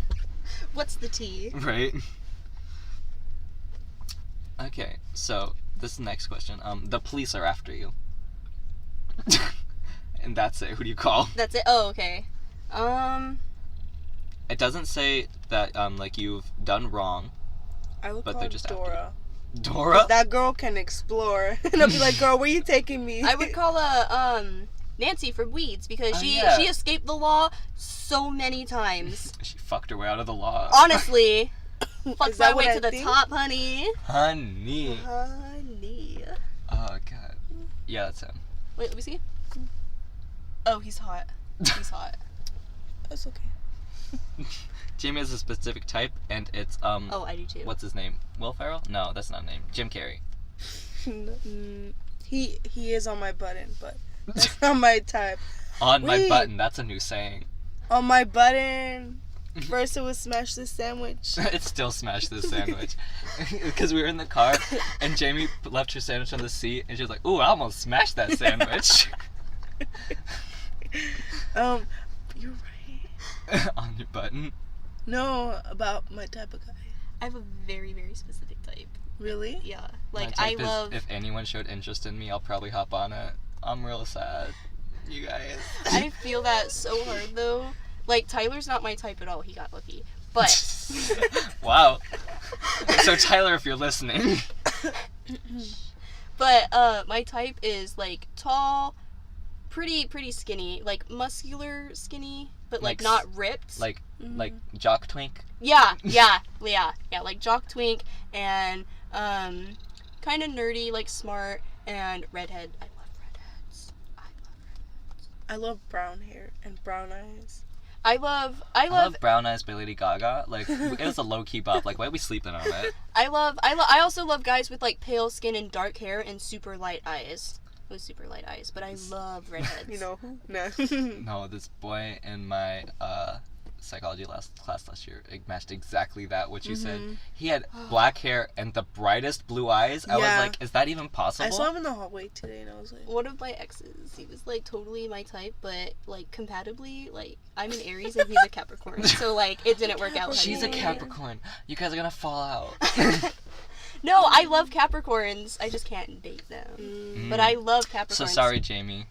What's the tea? Right? Okay, so, this next question. The police are after you. And that's it. Who do you call? That's it? Oh, okay. It doesn't say that, like, you've done wrong. I would But call they're just after you. Dora. Dora? That girl can explore. And I'll be like, girl, where you taking me? I would call Nancy from Weeds because Oh, she yeah. escaped the law so many times. She fucked her way out of the law. Honestly. Fucked Is that my way what I to the think? top, honey. Honey. Honey. Oh, God. Yeah, that's him. Wait, let me see. Oh, he's hot. He's hot. That's okay. Jayme has a specific type, and it's, Oh, I do too. what's his name? Will Ferrell? No, that's not a name. Jim Carrey. He is on my button, but that's not my type. On my Wait. button. That's a new saying. On my button. First it was smash this sandwich. It's still smash this sandwich. Because we were in the car, and Jayme left her sandwich on the seat, and she was like, ooh, I almost smashed that sandwich. You're right. On your button. No, about my type of guy. I have a very, very specific type. Really? Yeah. My Like, I type is, love... if anyone showed interest in me, I'll probably hop on it. I'm real sad. You guys. I feel that so hard, though. Like, Tyler's not my type at all. He got lucky. But... Wow. So, Tyler, if you're listening. But, my type is, like, tall, pretty skinny. Like, muscular skinny, but, like, Like not ripped. Like Jock Twink. Yeah, like jock twink and kind of nerdy, like smart and redhead. I love redheads. I love brown hair and brown eyes. I love I love Brown Eyes by Lady Gaga. Like, it was a low-key bop. Like, why are we sleeping on it? I also love guys with like pale skin and dark hair and super light eyes. With super light eyes, but I love redheads. You know who? No. No, this boy in my psychology class last year, it matched exactly that, what you said. He had black hair and the brightest blue eyes. I was Yeah. like, is that even possible? I saw him in the hallway today and I was like... One of my exes, he was like totally my type, but like compatibly, like I'm an Aries and he's a Capricorn, so like it didn't work out. She's a honey. Capricorn. You guys are gonna fall out. No, I love Capricorns. I just can't date them. But I love Capricorns. So sorry, Jayme.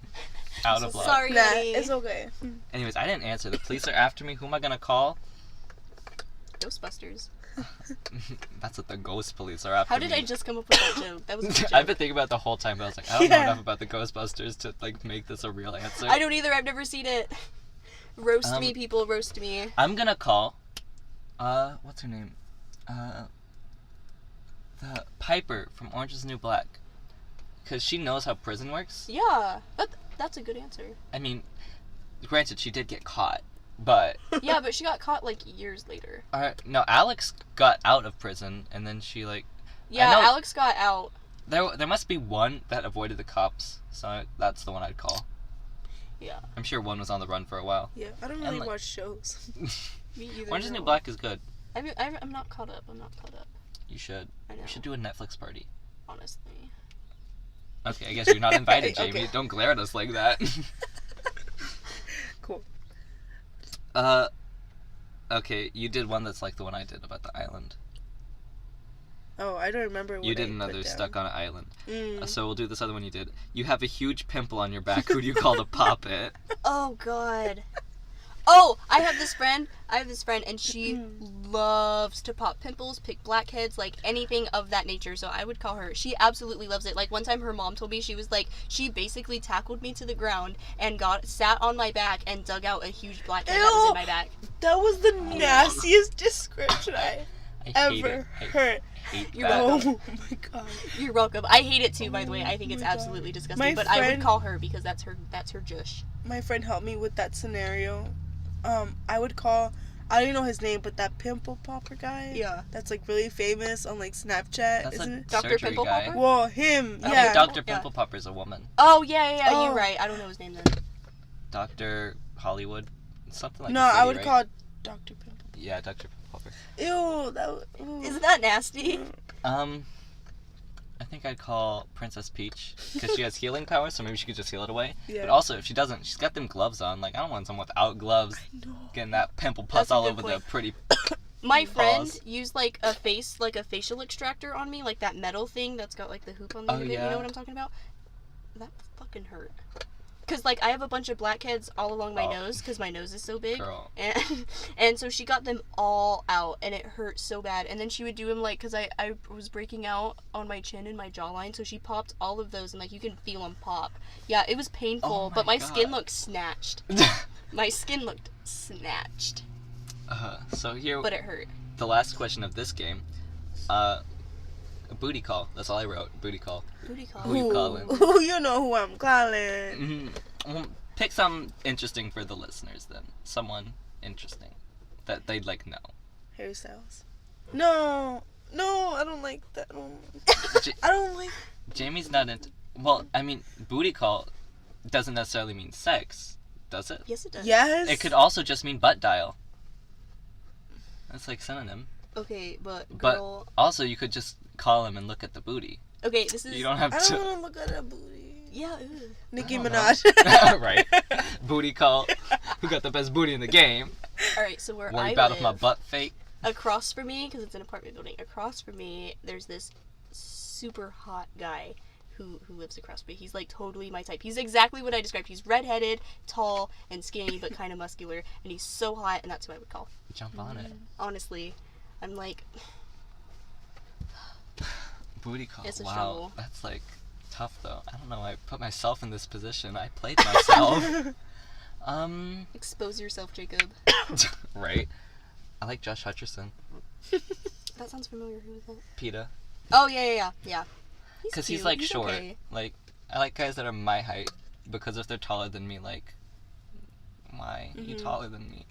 Out of luck. Sorry, Nah, honey. it's okay. Anyways, I didn't answer. The police are after me. Who am I gonna call? Ghostbusters. That's what the ghost police are after How did me. I just come up with that joke? That was a good joke. I've been thinking about it the whole time, but I was like, I don't know Yeah. enough about the Ghostbusters to like make this a real answer. I don't either. I've never seen it. Roast me, people. Roast me. I'm gonna call. What's her name? The Piper from Orange Is the New Black. Because she knows how prison works. Yeah, that's a good answer. I mean, granted, she did get caught, but... Yeah, but she got caught like years later. no, Alex got out of prison, and then she, like... Yeah, I know- Alex got out. There must be one that avoided the cops, so that's the one I'd call. Yeah. I'm sure one was on the run for a while. Yeah, I don't And, really like- watch shows. Me either. Orange Is the New no. Black is good. I'm not caught up. I'm not caught up. You should. I know. You should do a Netflix party. Honestly. Okay, I guess you're not invited, Jayme. Okay. Don't glare at us like that. Cool. Okay, you did one that's like the one I did about the island. Oh, I don't remember what You did I another put down. stuck on an island. Mm. So we'll do this other one you did. You have a huge pimple on your back. Who do you call to pop it? Oh God. Oh, I have this friend, and she loves to pop pimples, pick blackheads, like anything of that nature. So I would call her. She absolutely loves it. Like one time her mom told me, she was like, she basically tackled me to the ground and sat on my back and dug out a huge blackhead that was in my back. That was the nastiest description I I hate ever it. heard. I hate You're that. welcome. Oh my god. You're welcome. I hate it too, by the way. I think Oh it's my God. absolutely disgusting. My But I would friend- call her because that's her jush. My friend helped me with that scenario. I would call I don't even know his name, but that pimple popper guy. Yeah. That's like really famous on like Snapchat, That's isn't a it? Dr. surgery Pimple guy. Popper? Well, him. I Yeah. think Dr. Yeah. Pimple Popper's a woman. Oh, yeah, Oh. you're right. I don't know his name then. Dr. Hollywood. Something like No, the city, I would right? call it Dr. Pimple. Yeah, Dr. Pimple Popper. Ew, ooh. Isn't that nasty? I think I'd call Princess Peach because she has healing powers, so maybe she could just heal it away. Yeah. But also, if she doesn't, she's got them gloves on. Like, I don't want someone without gloves No. getting that pimple pus That's a all good over point. the pretty. My friend Pause. used like a facial extractor on me, like that metal thing that's got like the hoop on the end of it. You yeah. know what I'm talking about? That fucking hurt. Cause like I have a bunch of blackheads all along my nose, cause my nose is so big, Girl. and so she got them all out, and it hurt so bad. And then she would do them like, cause I was breaking out on my chin and my jawline, so she popped all of those, and like you can feel them pop. Yeah, it was painful, Oh but my my skin God. looked snatched. My skin looked snatched, So here, but it hurt. the last question of this game. A booty call. That's all I wrote. Booty call. Booty call. Who you calling? Ooh, you know who I'm calling. Mhm. Well, pick something interesting for the listeners then. Someone interesting that they'd like know. Harry Styles. No, I don't like that one. J- I don't like. Jamie's not into. Well, I mean, booty call doesn't necessarily mean sex, does it? Yes, it does. Yes. It could also just mean butt dial. That's like synonym. Okay, but But girl. also, you could just call him and look at the booty. Okay, this is. You don't have I to. don't want to look at that booty. Yeah. Ew. Nicki I don't know. Minaj. Right. Booty call. Who got the best booty in the game? All right, so where Worry I about live, if my butt fake. across from me, because it's an apartment building. Across from me, there's this super hot guy who lives across from me. He's like totally my type. He's exactly what I described. He's redheaded, tall, and skinny, but kind of muscular, and he's so hot, and that's who I would call. Jump on it. Honestly, I'm like, Booty call. It's a Wow. struggle. That's like tough though. I don't know. I put myself in this position. I played myself. expose yourself, Jacob. Right. I like Josh Hutcherson. That sounds familiar. Who is that? PETA. Oh yeah. Because cute. he's like short. Okay. Like, I like guys that are my height. Because if they're taller than me, like, why? You taller than me.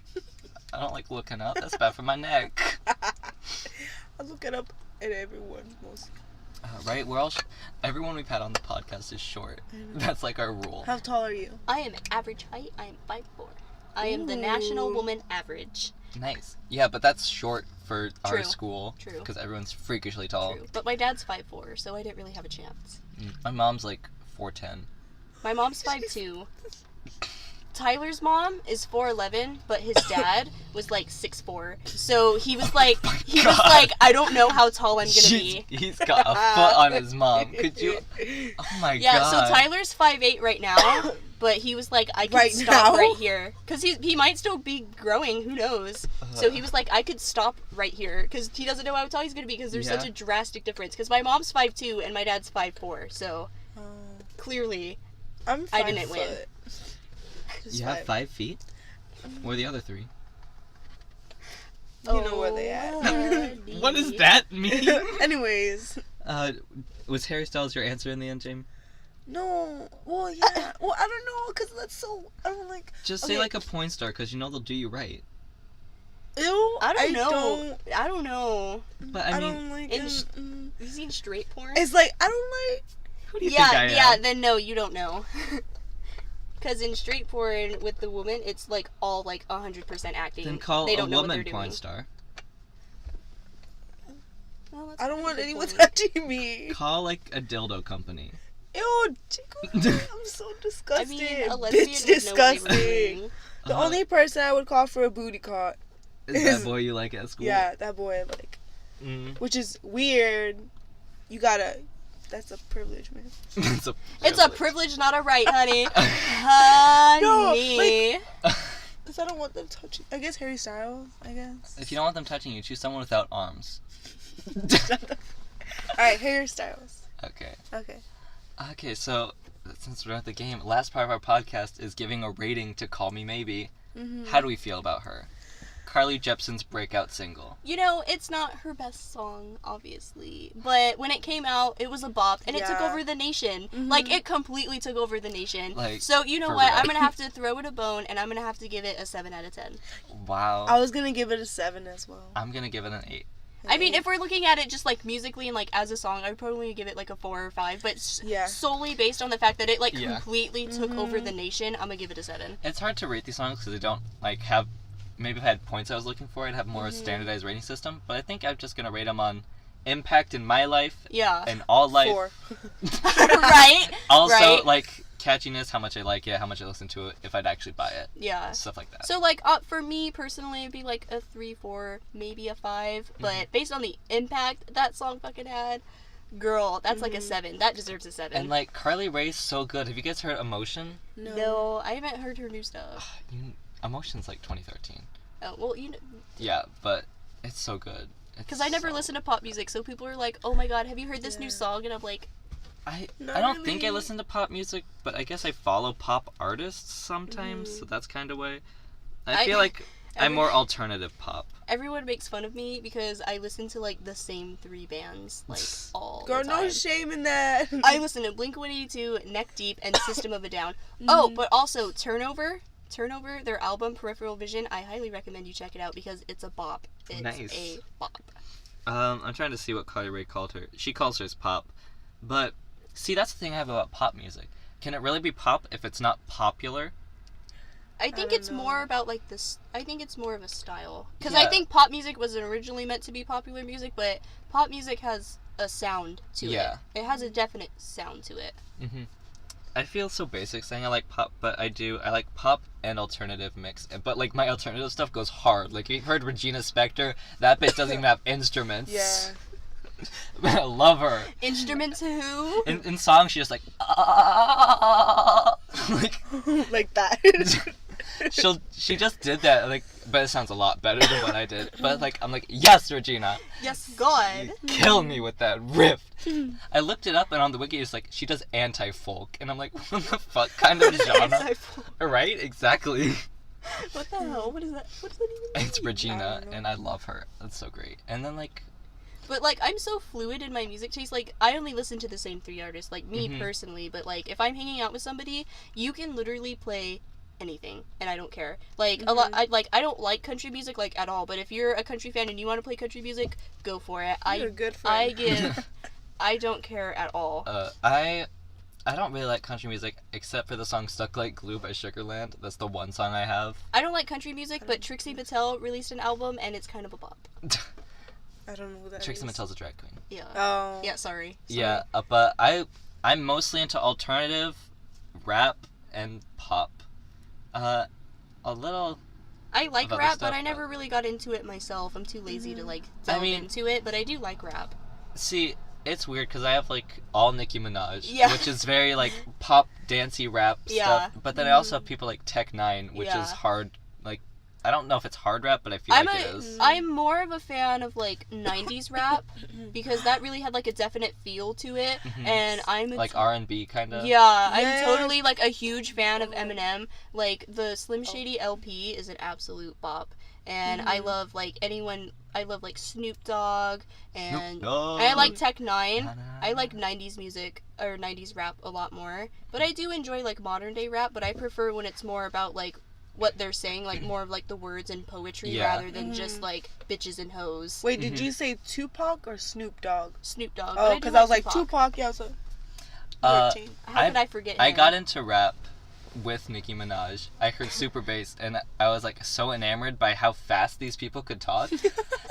I don't like looking up. That's bad for my neck. I look it up at everyone most. Right? We're all. Everyone we've had on the podcast is short. That's like our rule. How tall are you? I am average height. I am 5'4". I am the national Ooh. woman average. Nice. Yeah, but that's short for our True. school. True. Because everyone's freakishly tall. True. But my dad's 5'4", so I didn't really have a chance. My mom's like 4'10". My mom's 5'2". Tyler's mom is 4'11", but his dad was like 6'4". So he was like, I don't know how tall I'm gonna be. He's got a foot on his mom. Could you? Oh my Yeah, god. so Tyler's 5'8" right now, but he was like, I could Right stop now? right here. Because he might still be growing, who knows. So he was like, I could stop right here, because he doesn't know how tall he's going to be, because there's such Yeah. a drastic difference. Because my mom's 5'2", and my dad's 5'4", so clearly, I'm 5 I didn't win. foot. Just You have 5. 5 feet? Where are the other 3? You know where they at. What does that mean? Anyways. Was Harry Styles your answer in the end, Jayme? No. Well, yeah. Well, I don't know, because that's so. I don't like. Just Okay. say like a porn star, because you know they'll do you right. Ew. I don't know. I don't know. But I I mean, don't like. In sh- Have you seen straight porn? It's like I don't like. who do you think I am? Then no, you don't know. Because in straight porn with the woman, it's like all like 100% acting. Then call they a don't know what woman they're porn doing. star. Well, that's I a don't want good anyone point. touching me. Call like a dildo company. Ew, Jacob, I'm so I disgusting. mean, a lesbian Bitch, would know what they were disgusting. doing. The only person I would call for a booty call. Is that boy you like at school? Yeah, that boy, like, Mm. which is weird. You gotta. That's a privilege, man. It's a privilege, not a right, honey. Honey. Cause I don't want them touching. I guess Harry Styles. I guess. If you don't want them touching you, choose someone without arms. All right, Harry Styles. Okay. Okay. Okay, so since we're at the game, last part of our podcast is giving a rating to Call Me Maybe. Mm-hmm. How do we feel about her? Carley Jepson's breakout single. You know, it's not her best song, obviously, but when it came out, it was a bop, and it took over the nation. Like, it completely took over the nation. Like, so, you know for what? real. I'm gonna have to throw it a bone, and I'm gonna have to give it a 7 out of 10. Wow. I was gonna give it a 7 as well. I'm gonna give it an 8. I mean, if we're looking at it just, like, musically and, like, as a song, I would probably give it, like, a 4 or 5, but solely based on the fact that it, like, completely took over the nation, I'm gonna give it a 7. It's hard to rate these songs because they don't, like, have... Maybe if I had points I was looking for, I'd have more standardized rating system, but I think I'm just gonna rate them on impact in my life. Yeah. And all life. 4. Right? Also, right? like, catchiness, how much I like it, how much I listen to it, if I'd actually buy it. Yeah. Stuff like that. So, like, for me, personally, it'd be, like, a 3, 4, maybe a 5. But based on the impact that song fucking had, girl, that's, like, a 7. That deserves a 7. And, like, Carley Rae's so good. Have you guys heard Emotion? No, I haven't heard her new stuff. Emotion's, like, 2013. Oh, well, you know. Yeah, but it's so good. Because I never listen to pop music, so people are like, oh my god, have you heard this new song? And I'm like... I don't think I listen to pop music, but I guess I follow pop artists sometimes, so that's kind of way. I feel like I'm more alternative pop. Everyone makes fun of me because I listen to, like, the same 3 bands, like, all Girl, the time. no shame in that. I listen to Blink-182, Neck Deep, and System of a Down. Oh, but also Turnover, their album Peripheral Vision, I highly recommend you check it out because it's a bop. It's a bop. I'm trying to see what Carley Rae called her. She calls hers pop. But, see, that's the thing I have about pop music. Can it really be pop if it's not popular? I think it's more about, like, this... I think it's more of a style. Because Yeah. I think pop music wasn't originally meant to be popular music, but pop music has a sound to it. It has a definite sound to it. Mm-hmm. I feel so basic saying I like pop, but I like pop and alternative mix. But, like, my alternative stuff goes hard. Like, you've heard Regina Spektor? That bitch doesn't even have instruments. Yeah. I love her. Instruments who? In songs, she just, like... like... like that. She just did that, like, but it sounds a lot better than what I did. But, like, I'm like, yes, Regina. Yes, God. Kill me with that riff. I looked it up, and on the wiki, it's like, she does anti-folk. And I'm like, what the fuck kind of genre? Anti-folk. Right? Exactly. What the hell? What is that? What does that even mean? It's Regina, and I love her. That's so great. And then, like... But, like, I'm so fluid in my music taste. Like, I only listen to the same 3 artists, like, me personally. But, like, if I'm hanging out with somebody, you can literally play anything, and I don't care. Like, a lot... I don't like country music, like, at all. But if you're a country fan and you want to play country music, go for it. You're a good friend. I don't care at all. I don't really like country music, except for the song Stuck Like Glue by Sugarland. That's the one song I have. I don't like country music, but Trixie Mattel released an album, and it's kind of a bop. I don't know who that Trixie is. Mattel's a drag queen. Yeah. Oh. Yeah, sorry. Yeah, but I'm mostly into alternative, rap, and pop. A little... I like other rap, stuff, but I never really got into it myself. I'm too lazy to, like, I delve mean- into it, but I do like rap. See, it's weird because I have, like, all Nicki Minaj, Yeah. which is very, like, pop, dancey rap Yeah. stuff. But then I also have people like Tech9, which Yeah. is hard, like, I don't know if it's hard rap, but I feel like it is. I'm more of a fan of, like, 90s rap, because that really had, like, a definite feel to it, and I'm... Like R&B, kind of? Yeah, I'm Yes. totally, like, a huge fan of Eminem. Like, the Slim Shady LP is an absolute bop. And I love, like, I love, like, Snoop Dogg, and I like Tech9. I like 90s music, or 90s rap a lot more. But I do enjoy, like, modern day rap, but I prefer when it's more about, like, what they're saying, like, more of, like, the words and poetry rather than just, like, bitches and hoes. Wait, did you say Tupac or Snoop Dogg? Snoop Dogg. Oh, because I was like, Tupac, yeah, so... How could I forget him? I got into rap with Nicki Minaj. I heard Super Bass, and I was, like, so enamored by how fast these people could talk.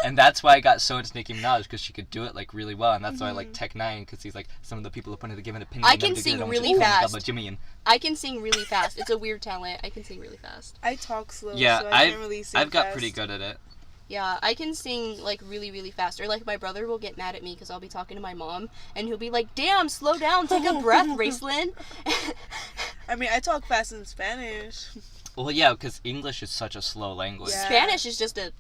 And that's why I got so into Nicki Minaj, because she could do it, like, really well. And that's why I like Tech9, because he's like, some of the people who give an opinion. I can sing really fast. Jimmy. I can sing really fast. It's a weird talent. I can sing really fast. I talk slow, Yeah, so I can't really sing I've got fast. pretty good at it. Yeah, I can sing, like, really, really fast. Or, like, my brother will get mad at me because I'll be talking to my mom, and he'll be like, damn, slow down, take a breath, Raistlynn. I mean, I talk fast in Spanish. Well, yeah, because English is such a slow language. Yeah. Spanish is just a...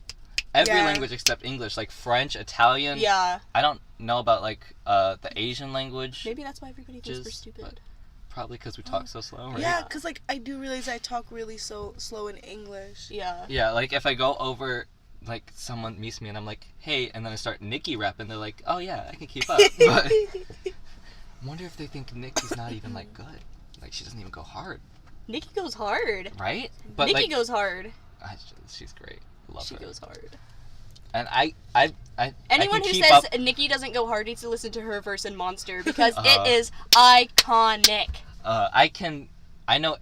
Every Yeah. language except English, like French, Italian. Yeah. I don't know about, like, the Asian language. Maybe that's why everybody thinks we're Just- stupid. Probably because we talk so slow, right? Yeah, because, like, I do realize I talk really slow in English. Yeah. Yeah, like, if I go over like someone meets me and I'm like, hey, and then I start Nicki rapping, they're like, oh yeah, I can keep up. But I wonder if they think Nicki's not even like good. Like she doesn't even go hard. Nicki goes hard. Right? But Nicki like, goes hard. she's great. Love she her. goes hard. And I Anyone can who keep says up. Nicki doesn't go hard needs to listen to her verse in Monster because Uh-huh. it is iconic. I know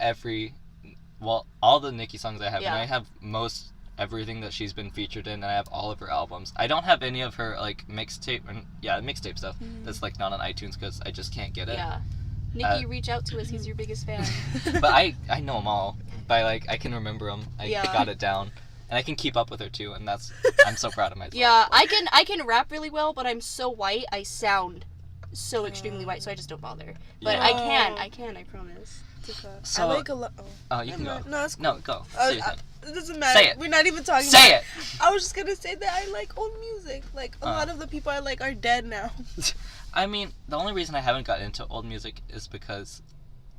all the Nicki songs I have, Yeah. and I have most everything that she's been featured in, and I have all of her albums. I don't have any of her like mixtape stuff that's like not on iTunes because I just can't get it. Yeah. Nicki, reach out to us. He's your biggest fan. But I know them all. By like I can remember them. I Yeah. got it down, and I can keep up with her too, and I'm so proud of myself. Yeah, I can rap really well, but I'm so white. I sound so extremely white, so I just don't bother. But Yeah. I can, I promise. So, I like a lot. Oh, you can go. No, it's cool. No, go. Say your thing. It doesn't matter. Say it. We're not even talking Say about it. I was just gonna say that I like old music. Like a lot of the people I like are dead now. I mean, the only reason I haven't got into old music is because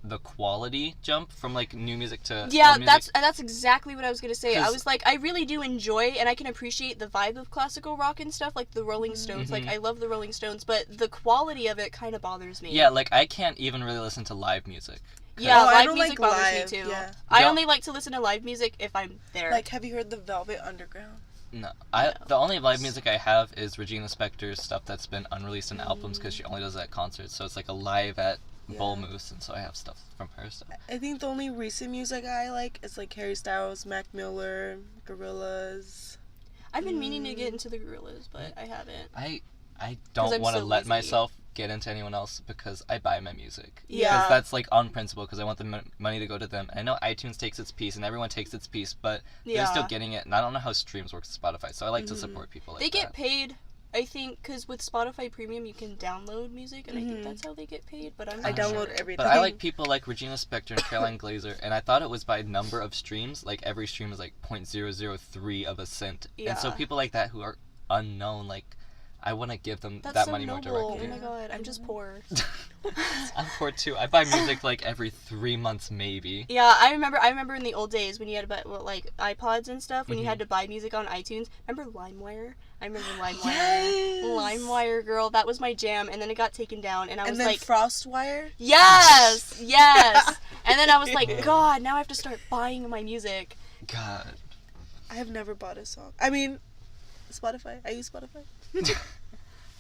the quality jump from like new music to Yeah, old music. that's exactly what I was gonna say. I 'Cause- was like, I really do enjoy and I can appreciate the vibe of classical rock and stuff, like the Rolling Stones. Like I love the Rolling Stones, but the quality of it kind of bothers me. Yeah, like I can't even really listen to live music. Yeah, I live don't music like bothers live, me too. yeah. I Yeah. only like to listen to live music if I'm there. Like, have you heard the Velvet Underground? No, the only live music I have is Regina Spektor's stuff that's been unreleased in albums because she only does that at concerts. So it's like a live at Bull Moose, and so I have stuff from her stuff. I think the only recent music I like is like Harry Styles, Mac Miller, Gorillaz. I've been meaning to get into the Gorillas, but I haven't. I 'Cause don't I'm want to so let lazy. myself get into anyone else because I buy my music. Yeah. Because that's like on principle because I want the money to go to them. I know iTunes takes its piece and everyone takes its piece, but they're still getting it. And I don't know how streams work with Spotify, so I like to support people like They that. get paid, I think, because with Spotify Premium you can download music, and I think that's how they get paid. But I'm not I download sure. everything. But I like people like Regina Spektor and Caroline Glazer, and I thought it was by number of streams. Like every stream is like 0.003 of a cent, and so Yeah. people like that who are unknown, like I want to give them That's that so money more noble. directly. Oh my god, I'm just poor. I'm poor too. I buy music like every 3 months maybe. Yeah, I remember in the old days when you had to buy like iPods and stuff, when you had to buy music on iTunes. Remember LimeWire? I remember LimeWire. Yes! LimeWire, girl, that was my jam, and then it got taken down, and I was and then like, Frostwire. yes, yes. And then I was like, God, now I have to start buying my music. God. I have never bought a song. I mean, Spotify. I use Spotify.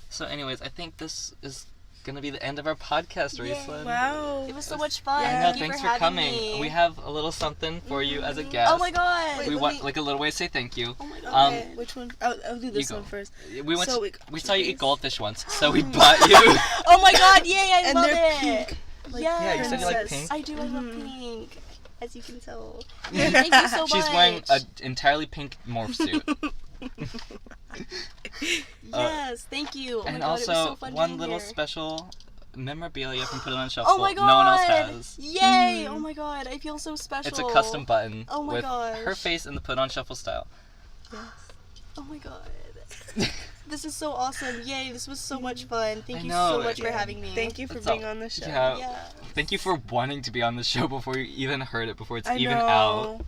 So anyways, I think this is gonna be the end of our podcast, Raistlynn. Wow. It was so much fun. I know, Thank you thanks for for having coming. me. We have a little something for you as a guest. Oh my god. Wait, We let want me- like a little way to say thank you. Oh my god. Okay, which one? I'll do this go. one first. We went. So we saw you eat cookies. goldfish once, so we bought you. Oh my god, yay, I And love they're it. pink. Like, Yes. Yeah, you said you like princess. pink. I do, I love pink. As you can tell. Thank you so much. She's wearing an entirely pink morph suit. Yes, thank you. Oh And my god, also it was so fun one being little here. special memorabilia from Put It On Shuffle. Oh my god. No one else has. Yay. Oh my god, I feel so special. It's a custom button Oh my with gosh. her face in the Put On Shuffle style. Oh my god. This is so awesome. Yay, this was so much fun. Thank I you know, so much for Yeah. having me. Thank you for That's being all- on the show. Yeah. Yeah. Thank you for wanting to be on the show before you even heard it, before it's I even know. out.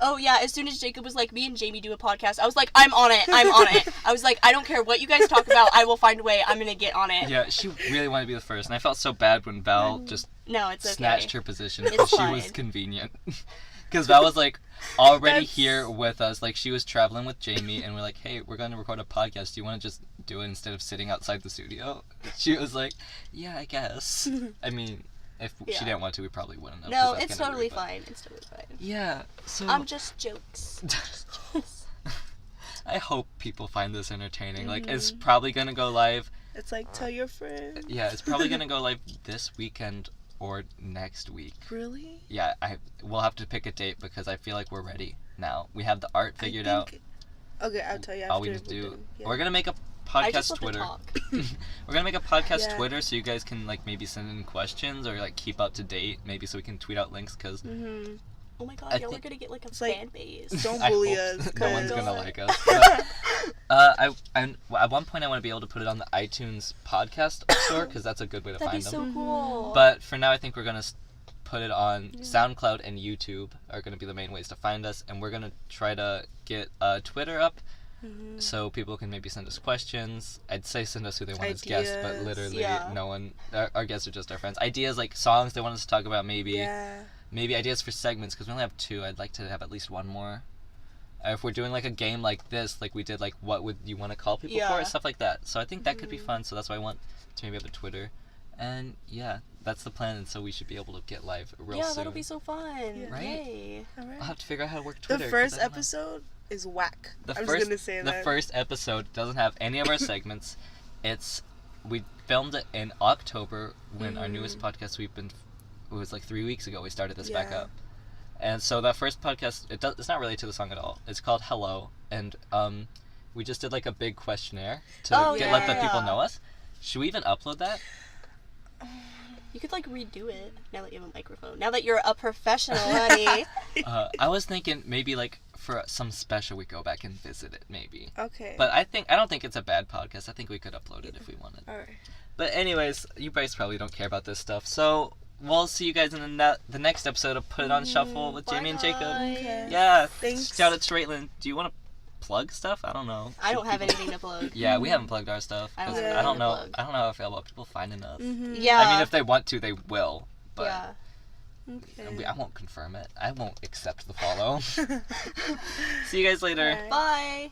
Oh yeah, as soon as Jacob was like, me and Jayme do a podcast, I was like, I'm on it. I'm on it. I was like, I don't care what you guys talk about. I will find a way. I'm gonna get on it. Yeah, she really wanted to be the first, and I felt so bad when Val just No, it's okay. snatched her position It's because she was fine. convenient. Because Val was like already That's- here with us, like she was traveling with Jayme, and we're like, hey, we're going to record a podcast. Do you want to just do it instead of sitting outside the studio? She was like, yeah, I guess. I mean, if Yeah. she didn't want to, we probably wouldn't have. 'cause No, that's it's kinda totally weird, but- fine. It's totally fine. Yeah, so I'm just jokes. Just jokes. I hope people find this entertaining. Like, it's Mm-hmm. probably gonna go live. It's like, tell your friend. Yeah, it's probably gonna go live this weekend or next week. Really? Yeah, we'll have to pick a date because I feel like we're ready now. We have the art figured out. Okay, I'll tell you after. All we just we're do. done. Yeah. We're gonna make a I just podcast love Twitter. to talk. We're gonna make a podcast Yeah. Twitter so you guys can like maybe send in questions or like keep up to date. Maybe so we can tweet out links because Mm-hmm. Oh my god, I y'all are think- gonna get like a It's like- fan base. Don't I bully hope us. no one's 'cause- gonna like us. But, at one point I want to be able to put it on the iTunes podcast store because that's a good way to That'd be find so them. cool. But for now, I think we're gonna put it on SoundCloud and YouTube are gonna be the main ways to find us, and we're gonna try to get Twitter up So people can maybe send us questions. I'd say send us who they want as guests, but literally no one. Our guests are just our friends. Ideas like songs they want us to talk about, maybe. Yeah. Maybe ideas for segments, because we only have 2. I'd like to have at least one more. If we're doing like a game like this, like we did, like what would you want to call people for, stuff like that. So I think that could be fun. So that's why I want to maybe have a Twitter, and yeah, that's the plan. And so we should be able to get live real soon. Yeah, that'll be so fun. Right? Yay. All right. I'll have to figure out how to work Twitter. The first episode is whack. I'm just gonna say that. The first episode doesn't have any of our segments. We filmed it in October when our newest podcast it was like 3 weeks ago we started this back up. And so that first podcast, it's not related to the song at all. It's called Hello, and we just did like a big questionnaire to let the people know us. Should we even upload that? You could like redo it now that you have a microphone. Now that you're a professional, honey. I was thinking maybe like for some special we go back and visit it, maybe. Okay. But I don't think it's a bad podcast. I think we could upload it if we wanted. All right. But anyways, you guys probably don't care about this stuff, so we'll see you guys in the next episode of Put It On Shuffle with Jayme and Jakob. Okay. Yeah. Thanks. Shout out to Raistlynn. Do you want to plug stuff? I don't know. I don't have anything to plug. Yeah, we haven't plugged our stuff. I 'Cause don't I don't know. plug. I don't know how I feel about people finding us. Yeah. I mean, if they want to, they will. But Okay. I won't confirm it. I won't accept the follow. See you guys later. Bye. Bye.